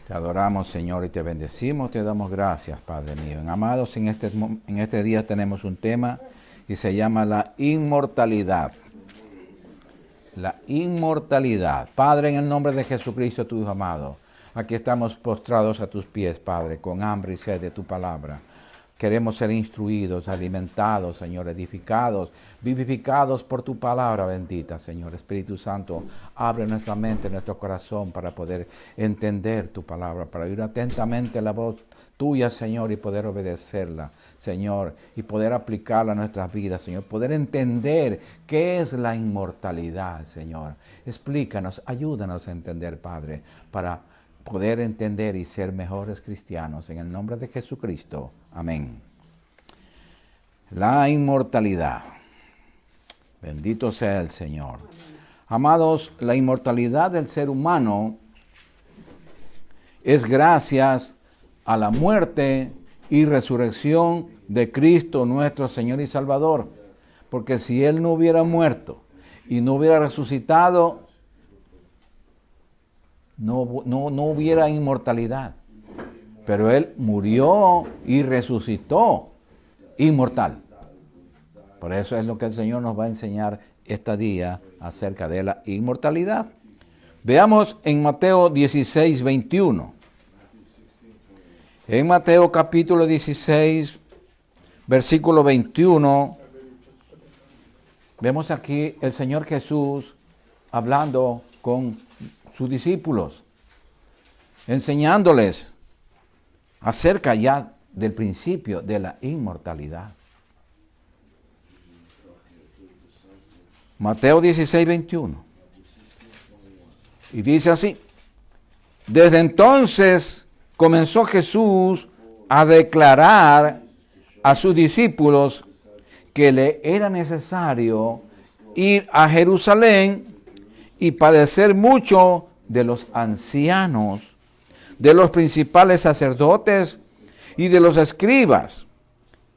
Te adoramos, Señor, y te bendecimos, te damos gracias, Padre mío. Amados, en este día tenemos un tema y se llama la inmortalidad. La inmortalidad. Padre, en el nombre de Jesucristo, tu Hijo amado, aquí estamos postrados a tus pies, Padre, con hambre y sed de tu palabra. Queremos ser instruidos, alimentados, Señor, edificados, vivificados por tu palabra bendita, Señor. Espíritu Santo, abre nuestra mente, nuestro corazón para poder entender tu palabra, para oír atentamente la voz tuya, Señor, y poder obedecerla, Señor, y poder aplicarla a nuestras vidas, Señor. Poder entender qué es la inmortalidad, Señor. Explícanos, ayúdanos a entender, Padre, para poder entender y ser mejores cristianos. En el nombre de Jesucristo. Amén. La inmortalidad. Bendito sea el Señor. Amados, la inmortalidad del ser humano es gracias a la muerte y resurrección de Cristo nuestro Señor y Salvador. Porque si Él no hubiera muerto y no hubiera resucitado, no hubiera inmortalidad. Pero Él murió y resucitó inmortal. Por eso es lo que el Señor nos va a enseñar este día acerca de la inmortalidad. Veamos en Mateo 16, 21. En Mateo capítulo 16, versículo 21, vemos aquí el Señor Jesús hablando con sus discípulos, enseñándoles acerca ya del principio de la inmortalidad. Mateo 16, 21. Y dice así: desde entonces comenzó Jesús a declarar a sus discípulos que le era necesario ir a Jerusalén y padecer mucho de los ancianos, de los principales sacerdotes y de los escribas,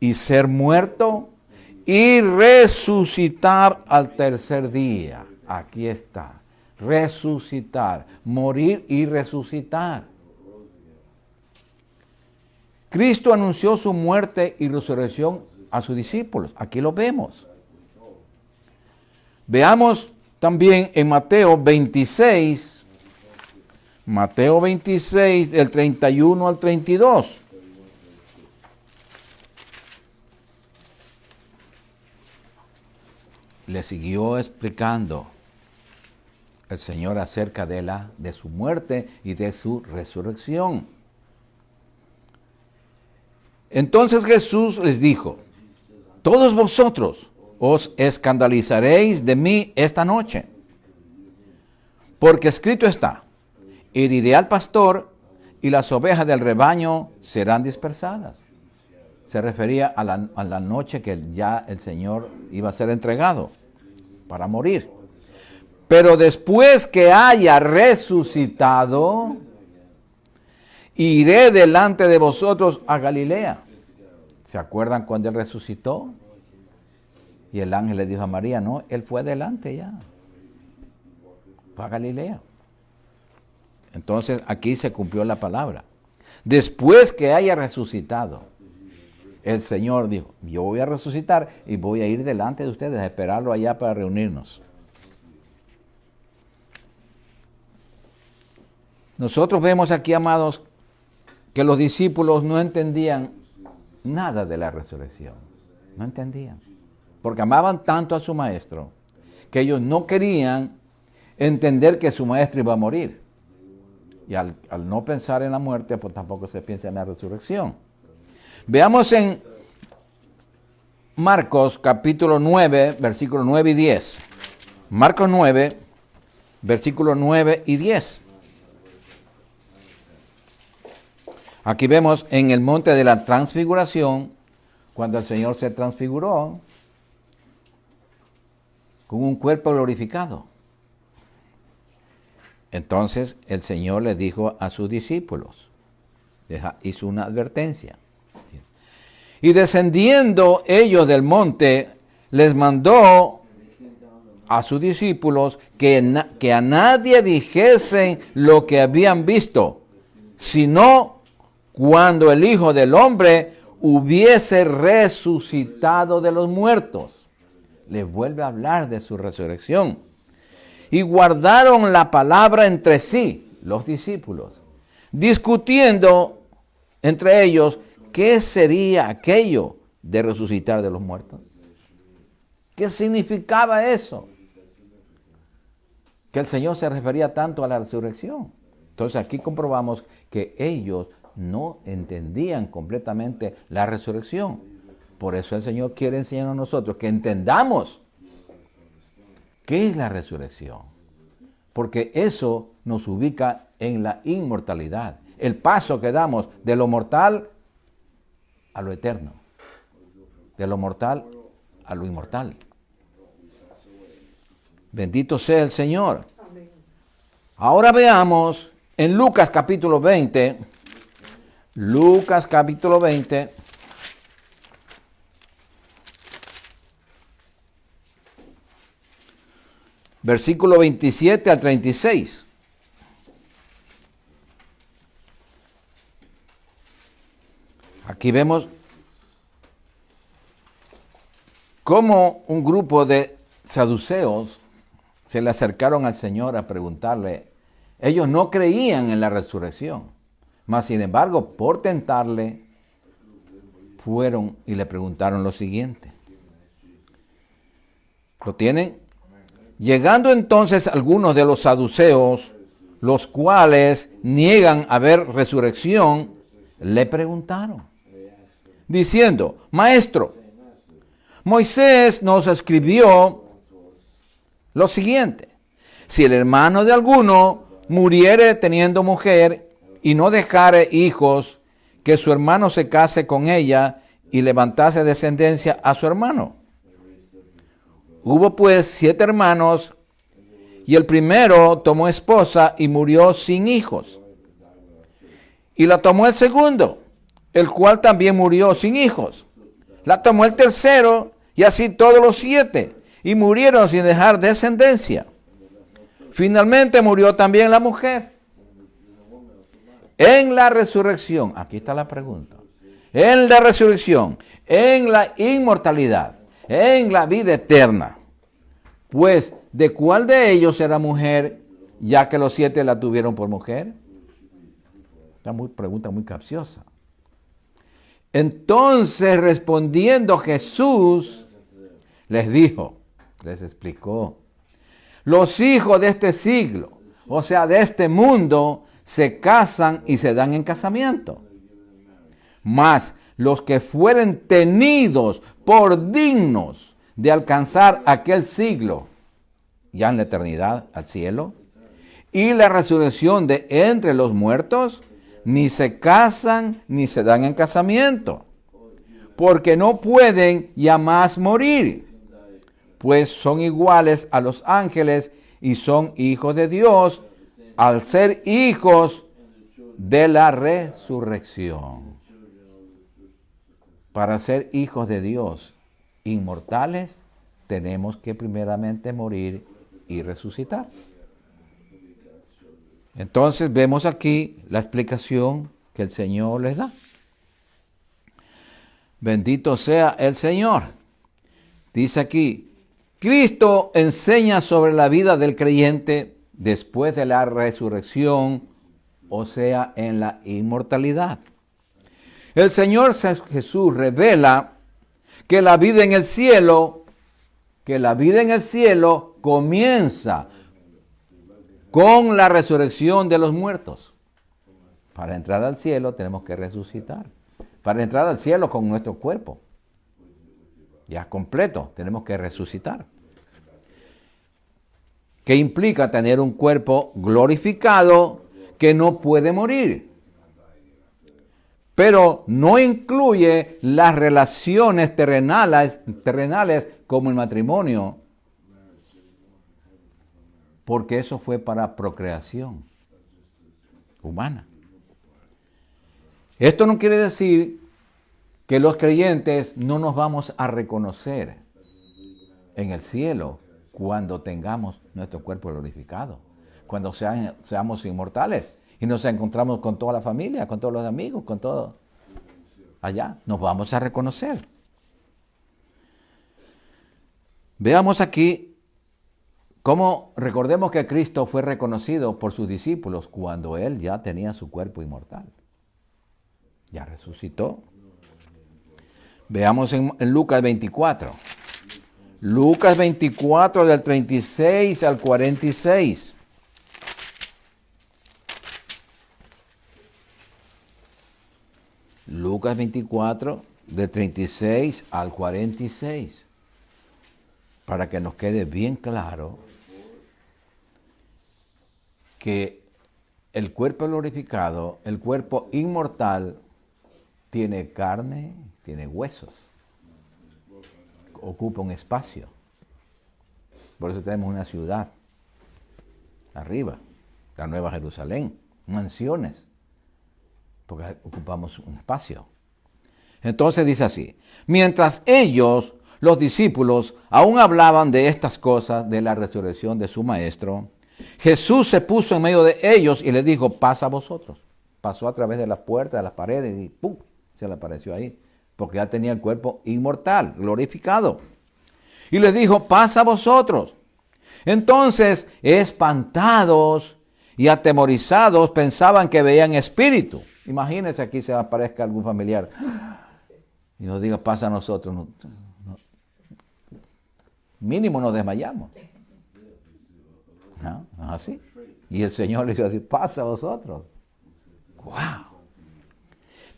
y ser muerto y resucitar al tercer día. Aquí está, resucitar, morir y resucitar. Cristo anunció su muerte y resurrección a sus discípulos. Aquí lo vemos. Veamos también en Mateo 26, del 31 al 32. Le siguió explicando el Señor acerca de su muerte y de su resurrección. Entonces Jesús les dijo: todos vosotros os escandalizaréis de mí esta noche, porque escrito está: heriré al pastor y las ovejas del rebaño serán dispersadas. Se refería a la noche que ya el Señor iba a ser entregado para morir. Pero después que haya resucitado, iré delante de vosotros a Galilea. ¿Se acuerdan cuando Él resucitó? Y el ángel le dijo a María: no, Él fue delante ya. Fue a Galilea. Entonces aquí se cumplió la palabra. Después que haya resucitado, el Señor dijo: yo voy a resucitar y voy a ir delante de ustedes a esperarlo allá para reunirnos. Nosotros vemos aquí, amados, que los discípulos no entendían nada de la resurrección. No entendían. Porque amaban tanto a su maestro que ellos no querían entender que su maestro iba a morir. Y al no pensar en la muerte, pues tampoco se piensa en la resurrección. Veamos en Marcos capítulo 9, versículos 9 y 10. Marcos 9, versículos 9 y 10. Aquí vemos en el monte de la transfiguración, cuando el Señor se transfiguró con un cuerpo glorificado. Entonces el Señor le dijo a sus discípulos, hizo una advertencia. Y descendiendo ellos del monte, les mandó a sus discípulos que a nadie dijesen lo que habían visto, sino cuando el Hijo del Hombre hubiese resucitado de los muertos. Les vuelve a hablar de su resurrección. Y guardaron la palabra entre sí, los discípulos, discutiendo entre ellos qué sería aquello de resucitar de los muertos. ¿Qué significaba eso? Que el Señor se refería tanto a la resurrección. Entonces aquí comprobamos que ellos no entendían completamente la resurrección. Por eso el Señor quiere enseñar a nosotros que entendamos qué es la resurrección. Porque eso nos ubica en la inmortalidad. El paso que damos de lo mortal a lo eterno. De lo mortal a lo inmortal. Bendito sea el Señor. Ahora veamos en Lucas capítulo 20. Lucas capítulo 20. Versículo 27 al 36. Aquí vemos cómo un grupo de saduceos se le acercaron al Señor a preguntarle. Ellos no creían en la resurrección, mas sin embargo, por tentarle, fueron y le preguntaron lo siguiente. ¿Lo tienen? Llegando entonces algunos de los saduceos, los cuales niegan haber resurrección, le preguntaron, diciendo, Maestro, Moisés nos escribió lo siguiente: si el hermano de alguno muriere teniendo mujer y no dejare hijos, que su hermano se case con ella y levantase descendencia a su hermano. Hubo pues 7 hermanos, y el primero tomó esposa y murió sin hijos. Y la tomó el segundo, el cual también murió sin hijos. La tomó el tercero, y así todos los 7, y murieron sin dejar descendencia. Finalmente murió también la mujer. En la resurrección, aquí está la pregunta, en la resurrección, en la inmortalidad, en la vida eterna, pues, ¿de cuál de ellos era mujer, ya que los 7 la tuvieron por mujer? Esta pregunta muy capciosa. Entonces, respondiendo Jesús, les dijo, les explicó, los hijos de este siglo, o sea, de este mundo, se casan y se dan en casamiento. Mas los que fueren tenidos por dignos de alcanzar aquel siglo, ya en la eternidad, al cielo, y la resurrección de entre los muertos, ni se casan ni se dan en casamiento, porque no pueden ya más morir, pues son iguales a los ángeles y son hijos de Dios, al ser hijos de la resurrección. Para ser hijos de Dios inmortales, tenemos que primeramente morir y resucitar. Entonces vemos aquí la explicación que el Señor les da. Bendito sea el Señor. Dice aquí, Cristo enseña sobre la vida del creyente después de la resurrección, o sea, en la inmortalidad. El Señor Jesús revela que la vida en el cielo, comienza con la resurrección de los muertos. Para entrar al cielo tenemos que resucitar. Para entrar al cielo con nuestro cuerpo ya completo, tenemos que resucitar. ¿Qué implica tener un cuerpo glorificado que no puede morir? Pero no incluye las relaciones terrenales como el matrimonio, porque eso fue para procreación humana. Esto no quiere decir que los creyentes no nos vamos a reconocer en el cielo cuando tengamos nuestro cuerpo glorificado, cuando seamos inmortales y nos encontramos con toda la familia, con todos los amigos, con todo allá, nos vamos a reconocer. Veamos aquí cómo recordemos que Cristo fue reconocido por sus discípulos cuando Él ya tenía su cuerpo inmortal. Ya resucitó. Veamos en Lucas 24. Lucas 24 del 36 al 46. Lucas 24 del 36 al 46. Para que nos quede bien claro que el cuerpo glorificado, el cuerpo inmortal, tiene carne, tiene huesos, ocupa un espacio. Por eso tenemos una ciudad arriba, la Nueva Jerusalén, mansiones, porque ocupamos un espacio. Entonces dice así: mientras ellos, los discípulos, aún hablaban de estas cosas, de la resurrección de su maestro, Jesús se puso en medio de ellos y les dijo: pasa a vosotros. Pasó a través de las puertas, de las paredes y ¡pum!, se le apareció ahí, porque ya tenía el cuerpo inmortal, glorificado. Y les dijo: pasa a vosotros. Entonces, espantados y atemorizados, pensaban que veían espíritu. Imagínense aquí se aparezca algún familiar y nos diga: pasa a nosotros. Mínimo nos desmayamos. ¿No? ¿No es así? Y el Señor le dijo así: pasa a vosotros. ¡Wow!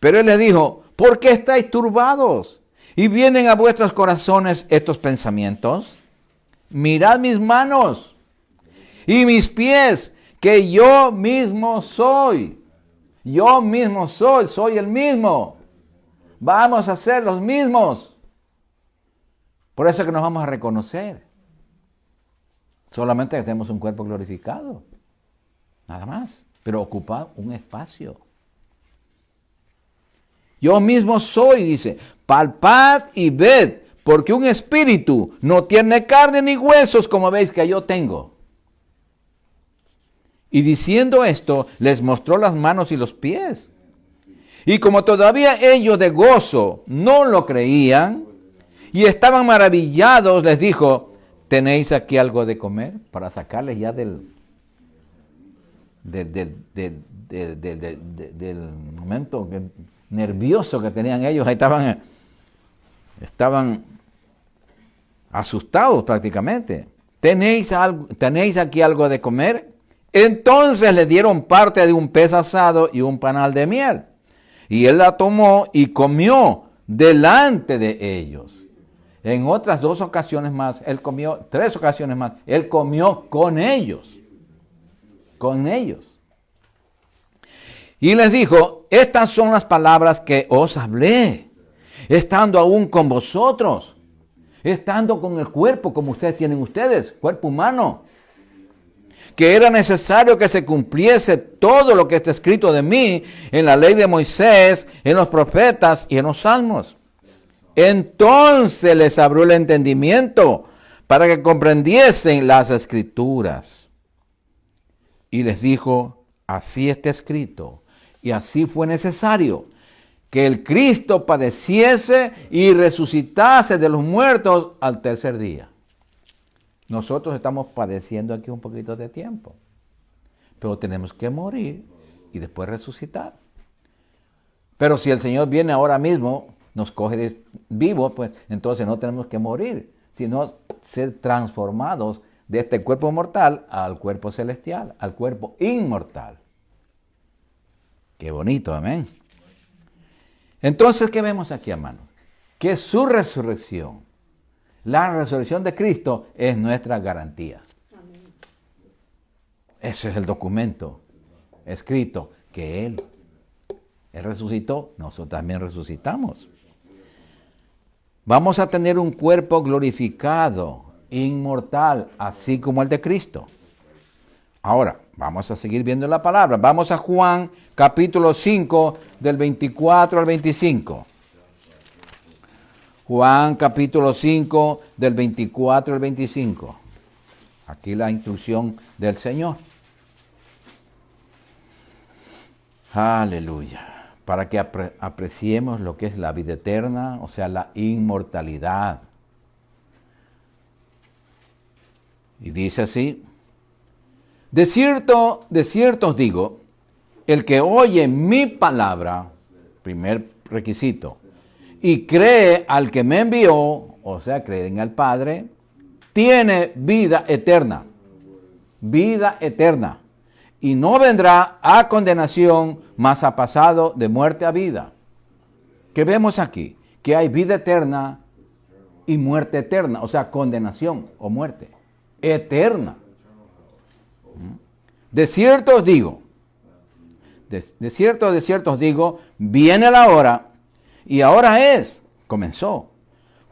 Pero Él les dijo: ¿por qué estáis turbados? ¿Y vienen a vuestros corazones estos pensamientos? Mirad mis manos y mis pies, que yo mismo soy. Yo mismo soy el mismo. Vamos a ser los mismos. Por eso es que nos vamos a reconocer. Solamente que tenemos un cuerpo glorificado. Nada más. Pero ocupa un espacio. Yo mismo soy, dice. Palpad y ved, porque un espíritu no tiene carne ni huesos, como veis que yo tengo. Y diciendo esto, les mostró las manos y los pies. Y como todavía ellos de gozo no lo creían, y estaban maravillados, les dijo: ¿tenéis aquí algo de comer? Para sacarles ya del momento nervioso que tenían ellos. Ahí estaban asustados prácticamente. ¿Tenéis aquí algo de comer? Entonces le dieron parte de un pez asado y un panal de miel. Y él la tomó y comió delante de ellos. En otras 2 ocasiones más, él comió, 3 ocasiones más, él comió con ellos. Con ellos. Y les dijo: estas son las palabras que os hablé, estando aún con vosotros, estando con el cuerpo como ustedes tienen ustedes, cuerpo humano, que era necesario que se cumpliese todo lo que está escrito de mí en la ley de Moisés, en los profetas y en los salmos. Entonces les abrió el entendimiento para que comprendiesen las escrituras. Y les dijo: así está escrito, y así fue necesario, que el Cristo padeciese y resucitase de los muertos al tercer día. Nosotros estamos padeciendo aquí un poquito de tiempo, pero tenemos que morir y después resucitar. Pero si el Señor viene ahora mismo, nos coge vivos, pues entonces no tenemos que morir, sino ser transformados de este cuerpo mortal al cuerpo celestial, al cuerpo inmortal. Qué bonito, amén. Entonces, ¿qué vemos aquí, hermanos? Que su resurrección, la resurrección de Cristo, es nuestra garantía. Amén. Ese es el documento escrito, que Él resucitó, nosotros también resucitamos. Vamos a tener un cuerpo glorificado, inmortal, así como el de Cristo. Ahora, vamos a seguir viendo la palabra. Vamos a Juan capítulo 5 del 24 al 25. Juan capítulo 5 del 24 al 25. Aquí la instrucción del Señor. Aleluya. Para que apreciemos lo que es la vida eterna, o sea, la inmortalidad. Y dice así: de cierto os digo, el que oye mi palabra, primer requisito, y cree al que me envió, o sea, cree en el Padre, tiene vida eterna. Vida eterna. Y no vendrá a condenación, mas ha pasado de muerte a vida. ¿Qué vemos aquí? Que hay vida eterna y muerte eterna, o sea, condenación o muerte eterna. De cierto os digo, de cierto os digo, viene la hora, y ahora comenzó,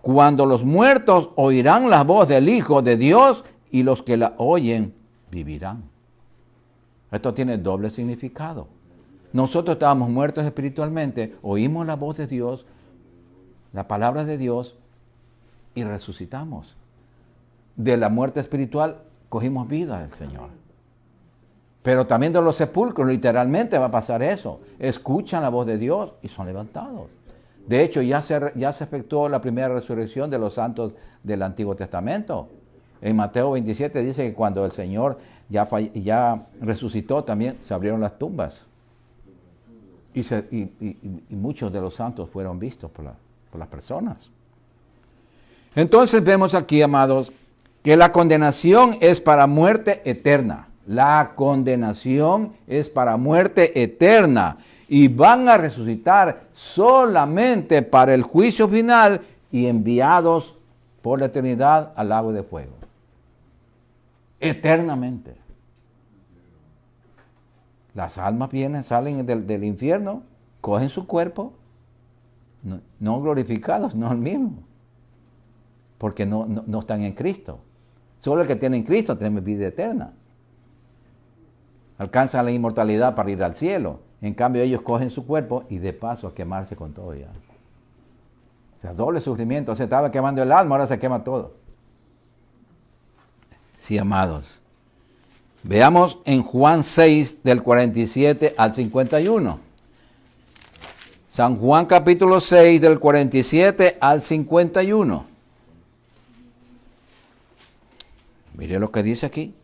cuando los muertos oirán la voz del Hijo de Dios, y los que la oyen vivirán. Esto tiene doble significado. Nosotros estábamos muertos espiritualmente, oímos la voz de Dios, la palabra de Dios, y resucitamos. De la muerte espiritual cogimos vida del Señor. Pero también de los sepulcros, literalmente va a pasar eso. Escuchan la voz de Dios y son levantados. De hecho, ya se efectuó la primera resurrección de los santos del Antiguo Testamento. En Mateo 27 dice que cuando el Señor ya resucitó, también se abrieron las tumbas. Y muchos de los santos fueron vistos por las personas. Entonces vemos aquí, amados, que la condenación es para muerte eterna. La condenación es para muerte eterna. Y van a resucitar solamente para el juicio final y enviados por la eternidad al lago de fuego. Eternamente. Las almas salen del infierno, cogen su cuerpo, no glorificados, no el mismo, porque no están en Cristo. Solo el que tiene en Cristo tiene vida eterna. Alcanzan la inmortalidad para ir al cielo. En cambio, ellos cogen su cuerpo y de paso a quemarse con todo ya. O sea, doble sufrimiento. Se estaba quemando el alma, ahora se quema todo. Sí, amados. Veamos en Juan 6, del 47 al 51. San Juan capítulo 6, del 47 al 51. Mire lo que dice aquí.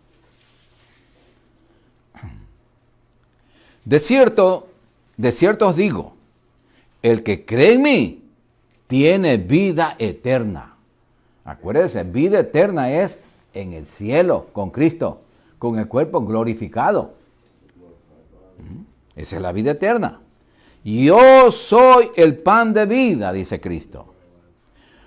De cierto os digo, el que cree en mí tiene vida eterna. Acuérdense, vida eterna es en el cielo con Cristo, con el cuerpo glorificado. Esa es la vida eterna. Yo soy el pan de vida, dice Cristo.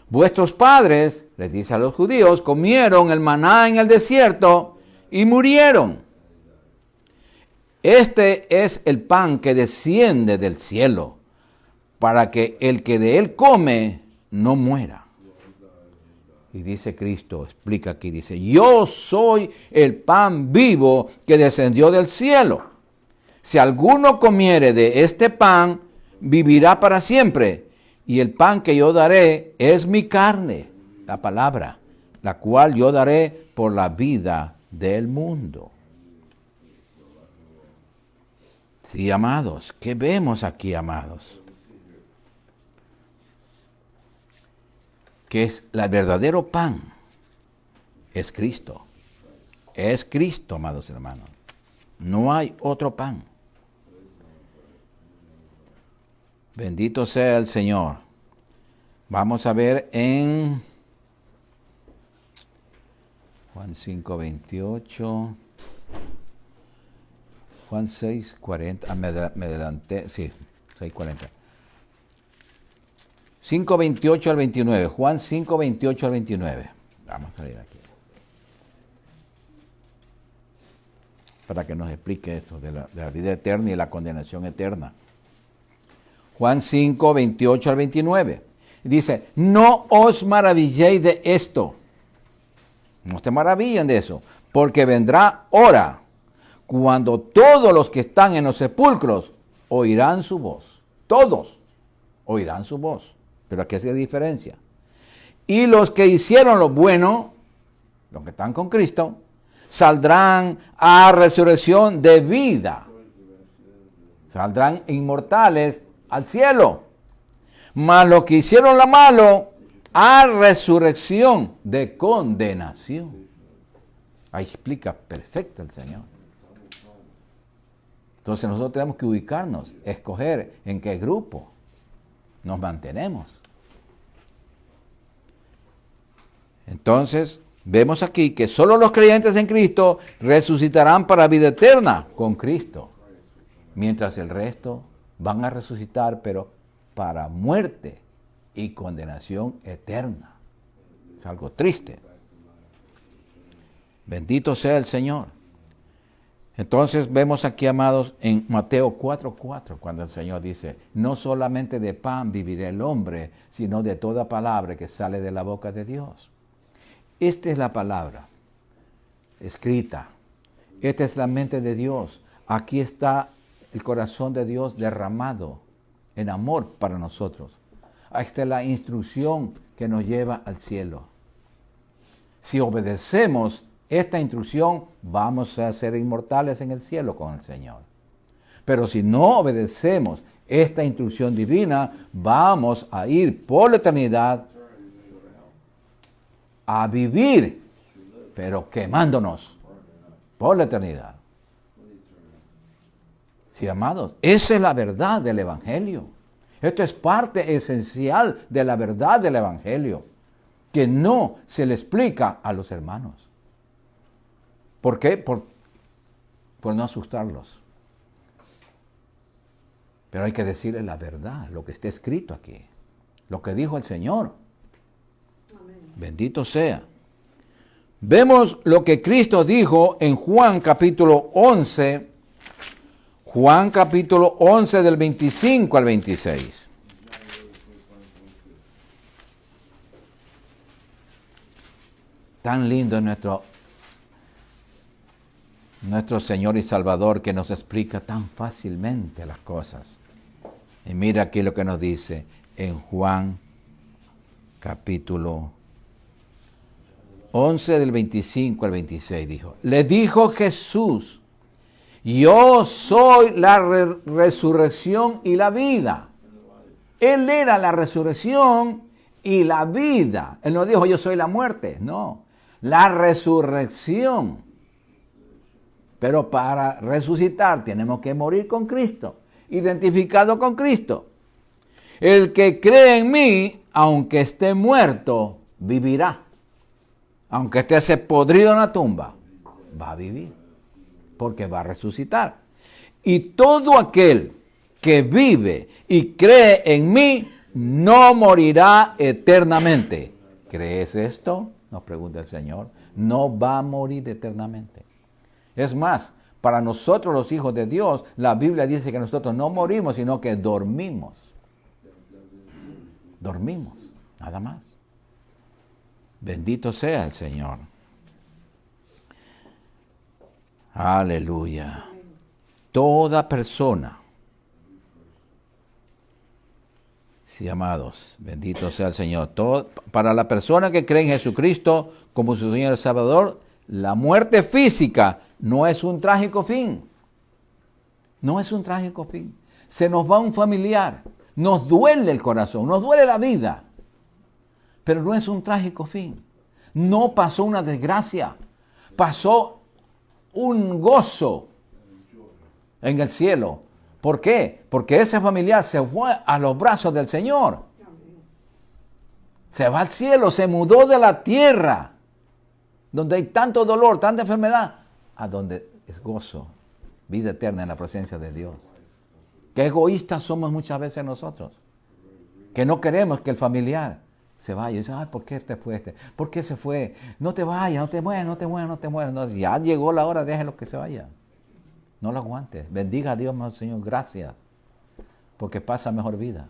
Vuestros padres, les dice a los judíos, comieron el maná en el desierto y murieron. Este es el pan que desciende del cielo, para que el que de él come no muera. Y dice Cristo, explica aquí, dice, yo soy el pan vivo que descendió del cielo. Si alguno comiere de este pan, vivirá para siempre. Y el pan que yo daré es mi carne, la palabra, la cual yo daré por la vida del mundo. Sí, amados, ¿qué vemos aquí, amados? Que es el verdadero pan, es Cristo. Es Cristo, amados hermanos. No hay otro pan. Bendito sea el Señor. Vamos a ver en Juan 5:28. Juan 6:40. Me adelanté. Sí, 6:40. 5:28 al 29. Juan 5:28 al 29. Vamos a leer aquí. Para que nos explique esto de la vida eterna y la condenación eterna. Juan 5:28 al 29. Dice, no os maravilléis de esto. No se maravillen de eso. Porque vendrá hora cuando todos los que están en los sepulcros oirán su voz. Todos oirán su voz. Pero aquí hace diferencia. Y los que hicieron lo bueno, los que están con Cristo, saldrán a resurrección de vida. saldrán inmortales al cielo. Mas los que hicieron lo malo, a resurrección de condenación. Ahí explica perfecto el Señor. Entonces nosotros tenemos que ubicarnos, escoger en qué grupo nos mantenemos. Entonces, vemos aquí que solo los creyentes en Cristo resucitarán para vida eterna con Cristo, mientras el resto van a resucitar, pero para muerte y condenación eterna. Es algo triste. Bendito sea el Señor. Entonces vemos aquí, amados, en Mateo 4:4, cuando el Señor dice, no solamente de pan vivirá el hombre, sino de toda palabra que sale de la boca de Dios. Esta es la palabra escrita. Esta es la mente de Dios. Aquí está el corazón de Dios derramado en amor para nosotros. Esta es la instrucción que nos lleva al cielo. Si obedecemos esta instrucción, vamos a ser inmortales en el cielo con el Señor. Pero si no obedecemos esta instrucción divina, vamos a ir por la eternidad a vivir, pero quemándonos por la eternidad. Sí, amados, esa es la verdad del Evangelio. Esto es parte esencial de la verdad del Evangelio, que no se le explica a los hermanos. ¿Por qué? Por no asustarlos. Pero hay que decirles la verdad, lo que está escrito aquí, lo que dijo el Señor. Amén. Bendito sea. Vemos lo que Cristo dijo en Juan capítulo 11, Juan capítulo 11 del 25 al 26. Tan lindo es nuestro Señor y Salvador, que nos explica tan fácilmente las cosas. Y mira aquí lo que nos dice en Juan capítulo 11 del 25 al 26. Le dijo Jesús, yo soy la resurrección y la vida. Él era la resurrección y la vida. Él no dijo yo soy la muerte, no. La resurrección. Pero para resucitar tenemos que morir con Cristo, identificado con Cristo. El que cree en mí, aunque esté muerto, vivirá. Aunque esté podrido en la tumba, va a vivir, porque va a resucitar. Y todo aquel que vive y cree en mí, no morirá eternamente. ¿Crees esto? Nos pregunta el Señor. No va a morir eternamente. Es más, para nosotros los hijos de Dios, la Biblia dice que nosotros no morimos, sino que dormimos. Dormimos, nada más. Bendito sea el Señor. Aleluya. Toda persona, sí, amados, bendito sea el Señor. Para la persona que cree en Jesucristo como su Señor y Salvador, la muerte física no es un trágico fin. No es un trágico fin. Se nos va un familiar. Nos duele el corazón, nos duele la vida. Pero no es un trágico fin. No pasó una desgracia. Pasó un gozo en el cielo. ¿Por qué? Porque ese familiar se fue a los brazos del Señor. Se va al cielo, se mudó de la tierra, donde hay tanto dolor, tanta enfermedad, a donde es gozo, vida eterna en la presencia de Dios. Qué egoístas somos muchas veces nosotros, que no queremos que el familiar se vaya. Y dice, ay, ¿por qué este fue este? ¿Por qué se fue? No te vayas, no te muevas, no te muevas, no te muevas. No, ya llegó la hora, déjelo que se vaya. No lo aguantes. Bendiga a Dios, Señor, gracias, porque pasa mejor vida.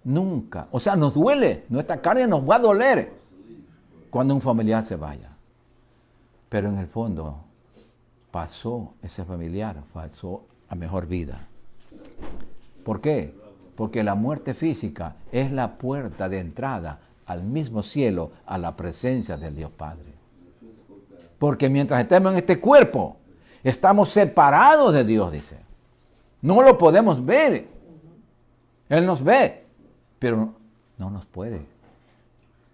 Nunca, o sea, nos duele, nuestra carne nos va a doler cuando un familiar se vaya. Pero en el fondo, pasó ese familiar, pasó a mejor vida. ¿Por qué? Porque la muerte física es la puerta de entrada al mismo cielo, a la presencia del Dios Padre. Porque mientras estemos en este cuerpo, estamos separados de Dios, dice. No lo podemos ver. Él nos ve, pero no nos puede.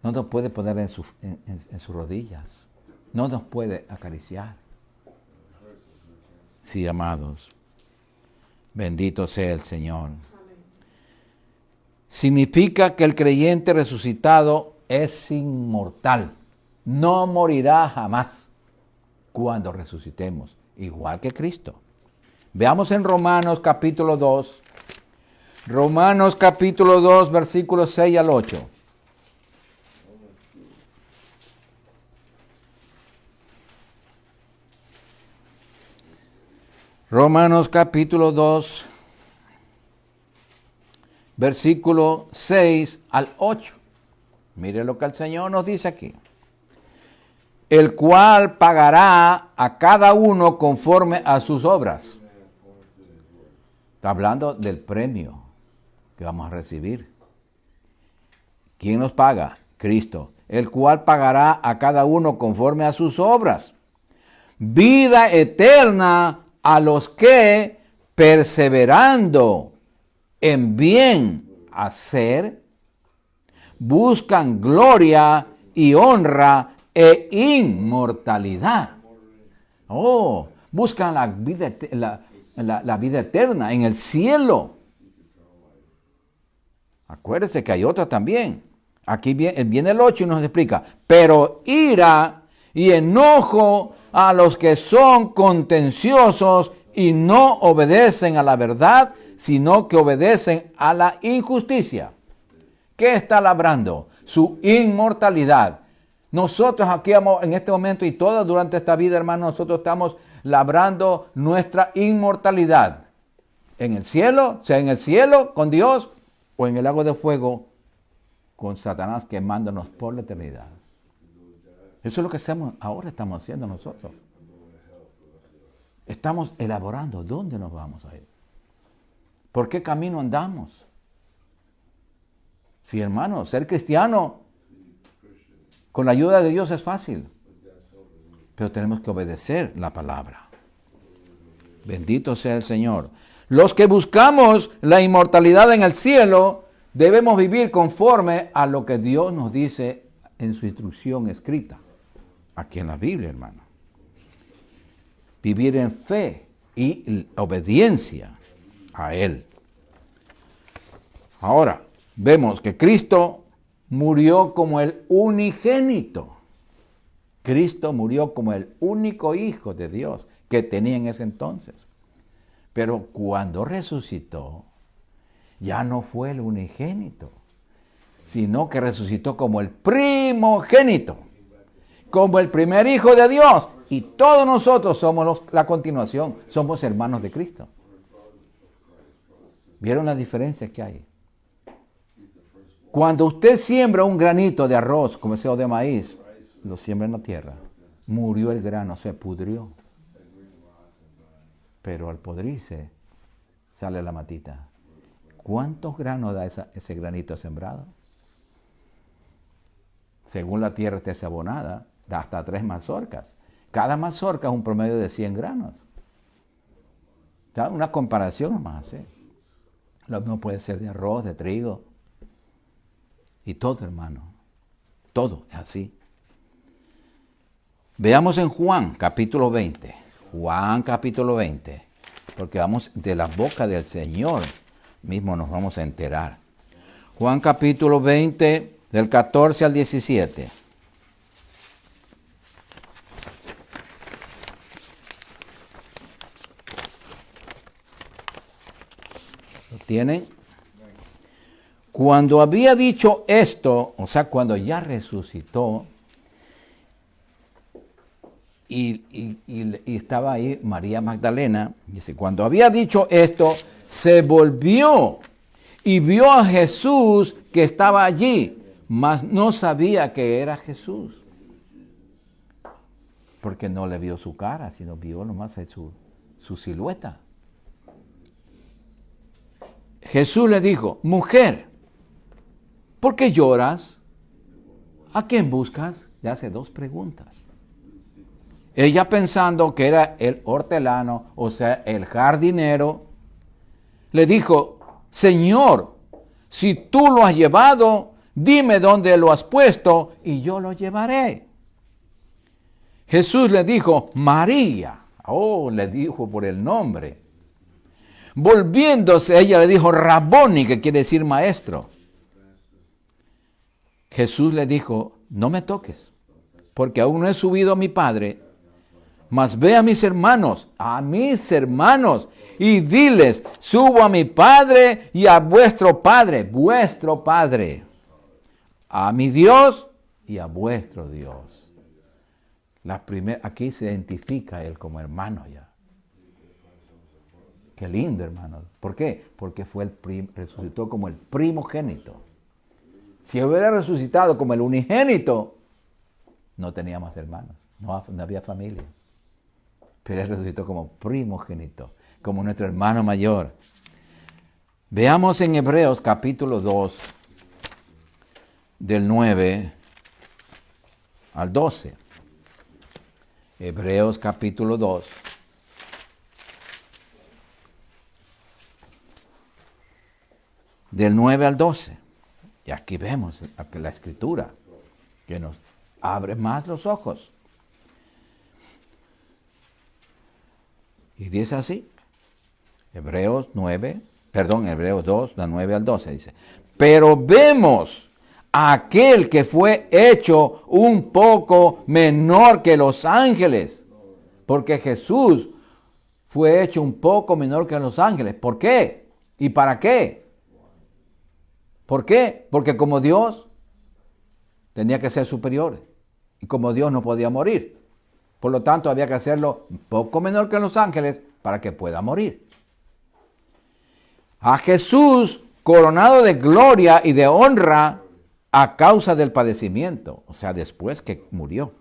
No nos puede poner en sus rodillas. No nos puede acariciar. Sí, amados. Bendito sea el Señor. Significa que el creyente resucitado es inmortal. No morirá jamás cuando resucitemos, igual que Cristo. Veamos en Romanos capítulo 2. Romanos capítulo 2, versículos 6 al 8. Romanos capítulo 2, versículo 6 al 8. Mire lo que el Señor nos dice aquí. El cual pagará a cada uno conforme a sus obras. Está hablando del premio que vamos a recibir. ¿Quién nos paga? Cristo. El cual pagará a cada uno conforme a sus obras. Vida eterna a los que, perseverando en bien hacer, buscan gloria y honra e inmortalidad. Oh, buscan la vida eterna en el cielo. Acuérdese que hay otra también. Aquí viene el 8 y nos explica. Pero ira y enojo a los que son contenciosos y no obedecen a la verdad, sino que obedecen a la injusticia. ¿Qué está labrando? Su inmortalidad. Nosotros aquí en este momento y todo durante esta vida, hermanos, nosotros estamos labrando nuestra inmortalidad. En el cielo, sea en el cielo con Dios o en el lago de fuego con Satanás quemándonos por la eternidad. Eso es lo que ahora estamos haciendo nosotros. Estamos elaborando dónde nos vamos a ir. ¿Por qué camino andamos? Sí, hermano, ser cristiano con la ayuda de Dios es fácil. Pero tenemos que obedecer la palabra. Bendito sea el Señor. Los que buscamos la inmortalidad en el cielo, debemos vivir conforme a lo que Dios nos dice en su instrucción escrita. Aquí en la Biblia, hermano. Vivir en fe y obediencia a Él. Ahora, vemos que Cristo murió como el unigénito. Cristo murió como el único Hijo de Dios que tenía en ese entonces. Pero cuando resucitó, ya no fue el unigénito, sino que resucitó como el primogénito, como el primer Hijo de Dios. Y todos nosotros somos la continuación, somos hermanos de Cristo. ¿Vieron la diferencia que hay? Cuando usted siembra un granito de arroz, como sea, o de maíz, lo siembra en la tierra. Murió el grano, se pudrió. Pero al pudrirse, sale la matita. ¿Cuántos granos da ese granito sembrado? Según la tierra esté abonada, da hasta 3 mazorcas. Cada mazorca es un promedio de 100 granos. Una comparación nomás, ¿eh? Lo mismo puede ser de arroz, de trigo. Y todo, hermano. Todo es así. Veamos en Juan capítulo 20. Juan capítulo 20. Porque vamos de la boca del Señor mismo nos vamos a enterar. Juan capítulo 20, del 14 al 17. ¿Lo tienen? Cuando había dicho esto, o sea, cuando ya resucitó, y estaba ahí María Magdalena, dice, cuando había dicho esto, se volvió y vio a Jesús que estaba allí, mas no sabía que era Jesús. Porque no le vio su cara, sino vio nomás su silueta. Jesús le dijo, mujer, ¿por qué lloras? ¿A quién buscas? Le hace 2 preguntas. Ella pensando que era el hortelano, o sea, el jardinero, le dijo, Señor, si tú lo has llevado, dime dónde lo has puesto y yo lo llevaré. Jesús le dijo, María. Oh, le dijo por el nombre. Volviéndose, ella le dijo, Raboni, que quiere decir maestro. Jesús le dijo, no me toques, porque aún no he subido a mi Padre, mas ve a mis hermanos, y diles, subo a mi Padre y a vuestro Padre, a mi Dios y a vuestro Dios. Aquí se identifica él como hermano ya. Qué lindo, hermano. ¿Por qué? Porque resucitó como el primogénito. Si hubiera resucitado como el unigénito, no tenía más hermanos, no había familia. Pero él resucitó como primogénito, como nuestro hermano mayor. Veamos en Hebreos capítulo 2, del 9 al 12. Hebreos capítulo 2. Del 9 al 12. Y aquí vemos la escritura que nos abre más los ojos. Y dice así, Hebreos 2, del 9 al 12 dice, pero vemos a aquel que fue hecho un poco menor que los ángeles, porque Jesús fue hecho un poco menor que los ángeles. ¿Por qué? ¿Y para qué? ¿Por qué? Porque como Dios tenía que ser superior y como Dios no podía morir. Por lo tanto, había que hacerlo un poco menor que los ángeles para que pueda morir. A Jesús, coronado de gloria y de honra a causa del padecimiento, o sea, después que murió,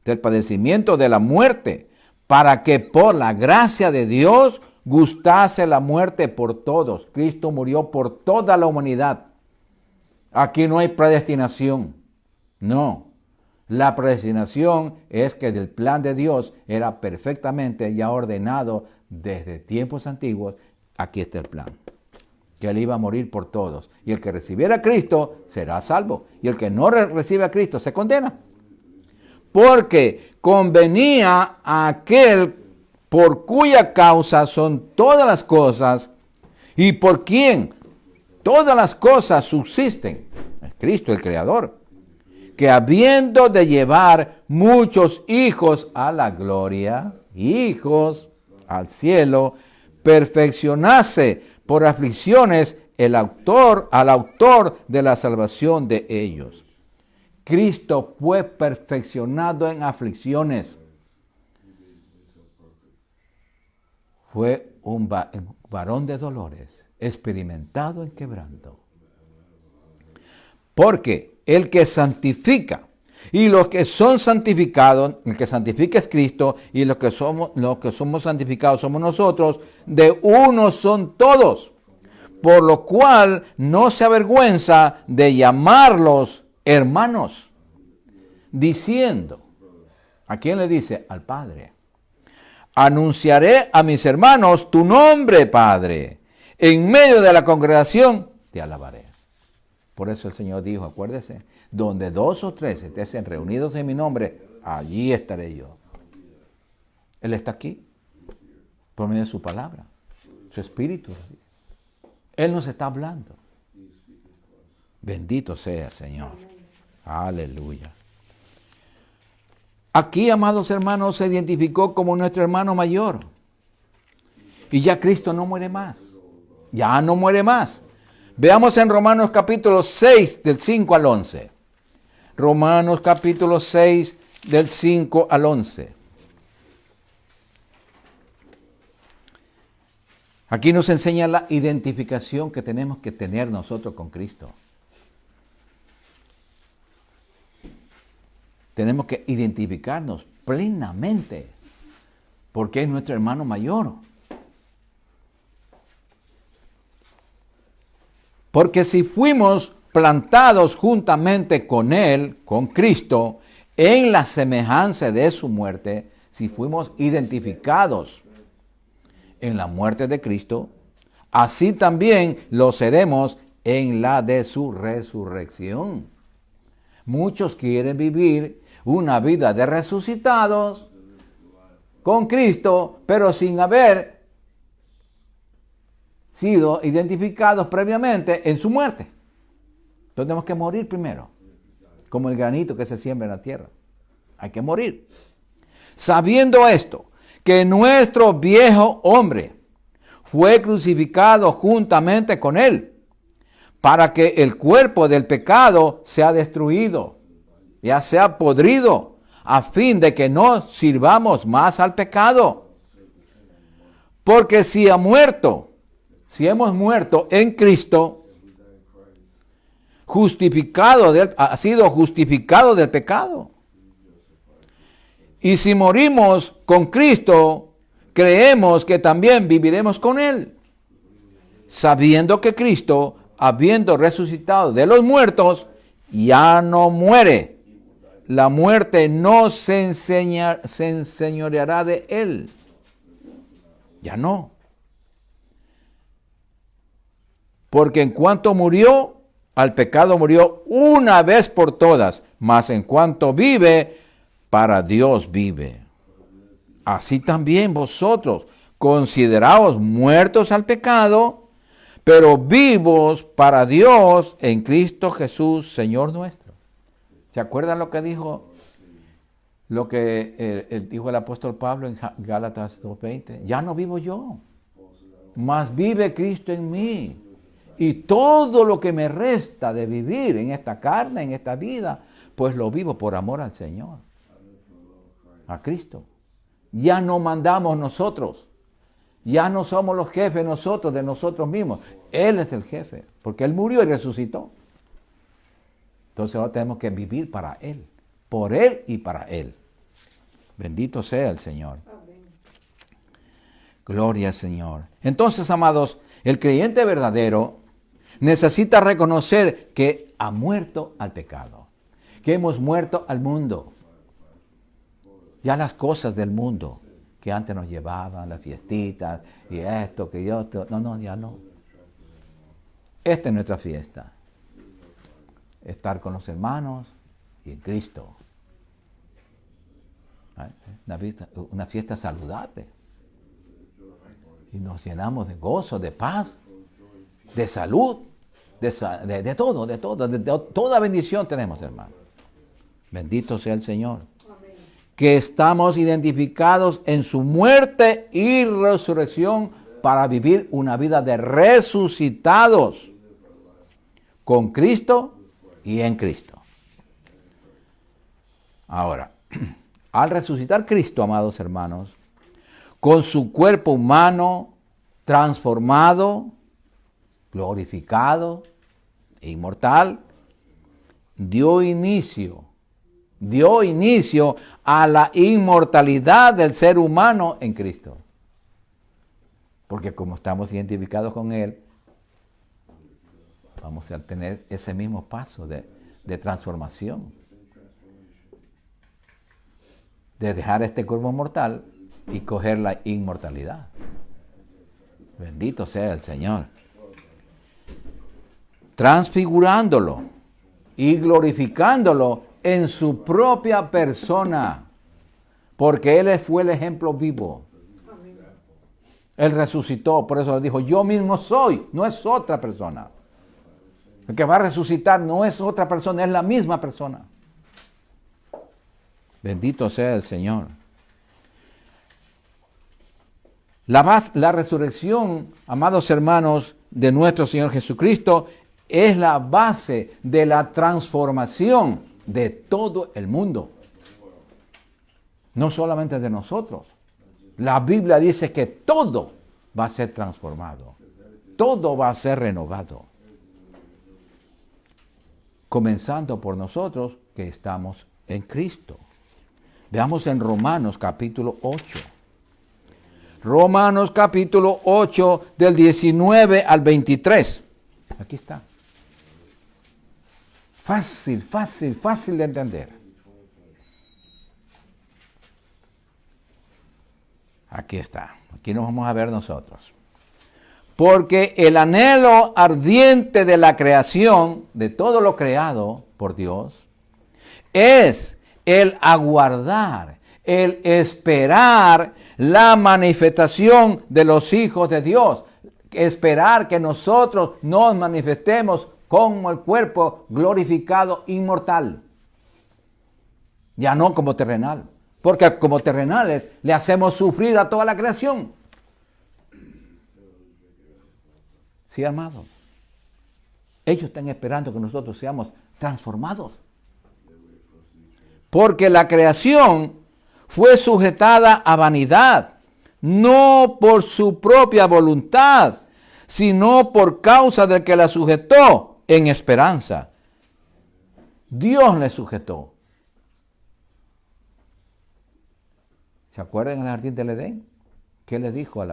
del padecimiento de la muerte, para que por la gracia de Dios gustase la muerte por todos. Cristo murió por toda la humanidad. Aquí no hay predestinación. No. La predestinación es que del plan de Dios era perfectamente ya ordenado desde tiempos antiguos. Aquí está el plan. Que Él iba a morir por todos. Y el que recibiera a Cristo será salvo. Y el que no recibe a Cristo se condena. Porque convenía a aquel por cuya causa son todas las cosas y por quien todas las cosas subsisten. Es Cristo el Creador. Que habiendo de llevar muchos hijos a la gloria, hijos al cielo, perfeccionase por aflicciones al autor de la salvación de ellos. Cristo fue perfeccionado en aflicciones. Fue un varón de dolores, experimentado en quebranto. Porque el que santifica, y los que son santificados, el que santifica es Cristo, y los que somos santificados somos nosotros, de uno son todos. Por lo cual no se avergüenza de llamarlos hermanos, diciendo, ¿a quién le dice? Al Padre. Anunciaré a mis hermanos tu nombre, Padre. En medio de la congregación te alabaré. Por eso el Señor dijo, acuérdese, donde 2 o 3 estén reunidos en mi nombre, allí estaré yo. Él está aquí, por medio de su palabra, su espíritu. Él nos está hablando. Bendito sea el Señor. Aleluya. Aquí, amados hermanos, se identificó como nuestro hermano mayor. Y ya Cristo no muere más. Ya no muere más. Veamos en Romanos capítulo 6, del 5 al 11. Romanos capítulo 6, del 5 al 11. Aquí nos enseña la identificación que tenemos que tener nosotros con Cristo. Tenemos que identificarnos plenamente porque es nuestro hermano mayor. Porque si fuimos plantados juntamente con Él, con Cristo, en la semejanza de su muerte, si fuimos identificados en la muerte de Cristo, así también lo seremos en la de su resurrección. Muchos quieren vivir una vida de resucitados con Cristo, pero sin haber sido identificados previamente en su muerte. Entonces tenemos que morir primero, como el granito que se siembra en la tierra. Hay que morir. Sabiendo esto, que nuestro viejo hombre fue crucificado juntamente con él, para que el cuerpo del pecado sea destruido, ya sea podrido, a fin de que no sirvamos más al pecado. Porque si hemos muerto en Cristo, ha sido justificado del pecado. Y si morimos con Cristo, creemos que también viviremos con Él, sabiendo que Cristo, habiendo resucitado de los muertos, ya no muere. La muerte no se enseñoreará de Él. Ya no. Porque en cuanto murió, al pecado murió una vez por todas, mas en cuanto vive, para Dios vive. Así también vosotros, consideraos muertos al pecado, pero vivos para Dios en Cristo Jesús, Señor nuestro. ¿Se acuerdan lo que dijo el apóstol Pablo en Gálatas 2:20? Ya no vivo yo, mas vive Cristo en mí. Y todo lo que me resta de vivir en esta carne, en esta vida, pues lo vivo por amor al Señor, a Cristo. Ya no mandamos nosotros. Ya no somos los jefes nosotros de nosotros mismos. Él es el jefe, porque Él murió y resucitó. Entonces ahora tenemos que vivir para Él, por Él y para Él. Bendito sea el Señor. Amén. Gloria al Señor. Entonces, amados, el creyente verdadero necesita reconocer que ha muerto al pecado, que hemos muerto al mundo. Ya las cosas del mundo que antes nos llevaban, las fiestitas y esto, que yo, no, ya no. Esta es nuestra fiesta. Estar con los hermanos y en Cristo. Una fiesta saludable. Y nos llenamos de gozo, de paz, de salud, de todo. Toda bendición tenemos, hermanos. Bendito sea el Señor. Que estamos identificados en su muerte y resurrección para vivir una vida de resucitados con Cristo y en Cristo. Ahora, al resucitar Cristo, amados hermanos, con su cuerpo humano transformado, glorificado e inmortal, dio inicio a la inmortalidad del ser humano en Cristo. Porque como estamos identificados con Él, vamos a tener ese mismo paso de transformación. De dejar este cuerpo mortal y coger la inmortalidad. Bendito sea el Señor. Transfigurándolo y glorificándolo en su propia persona, porque Él fue el ejemplo vivo. Él resucitó, por eso le dijo, yo mismo soy, no es otra persona. El que va a resucitar no es otra persona, es la misma persona. Bendito sea el Señor. La resurrección, amados hermanos, de nuestro Señor Jesucristo, es la base de la transformación de todo el mundo. No solamente de nosotros. La Biblia dice que todo va a ser transformado. Todo va a ser renovado. Comenzando por nosotros que estamos en Cristo. Veamos en Romanos capítulo 8. Romanos capítulo 8 del 19 al 23. Aquí está. Fácil de entender. Aquí está. Aquí nos vamos a ver nosotros. Porque el anhelo ardiente de la creación, de todo lo creado por Dios, es el aguardar, el esperar la manifestación de los hijos de Dios. Esperar que nosotros nos manifestemos como el cuerpo glorificado inmortal. Ya no como terrenal. Porque como terrenales le hacemos sufrir a toda la creación. Sí, amados. Ellos están esperando que nosotros seamos transformados. Porque la creación fue sujetada a vanidad, no por su propia voluntad, sino por causa del que la sujetó en esperanza. Dios le sujetó. ¿Se acuerdan en el jardín del Edén? ¿Qué le dijo a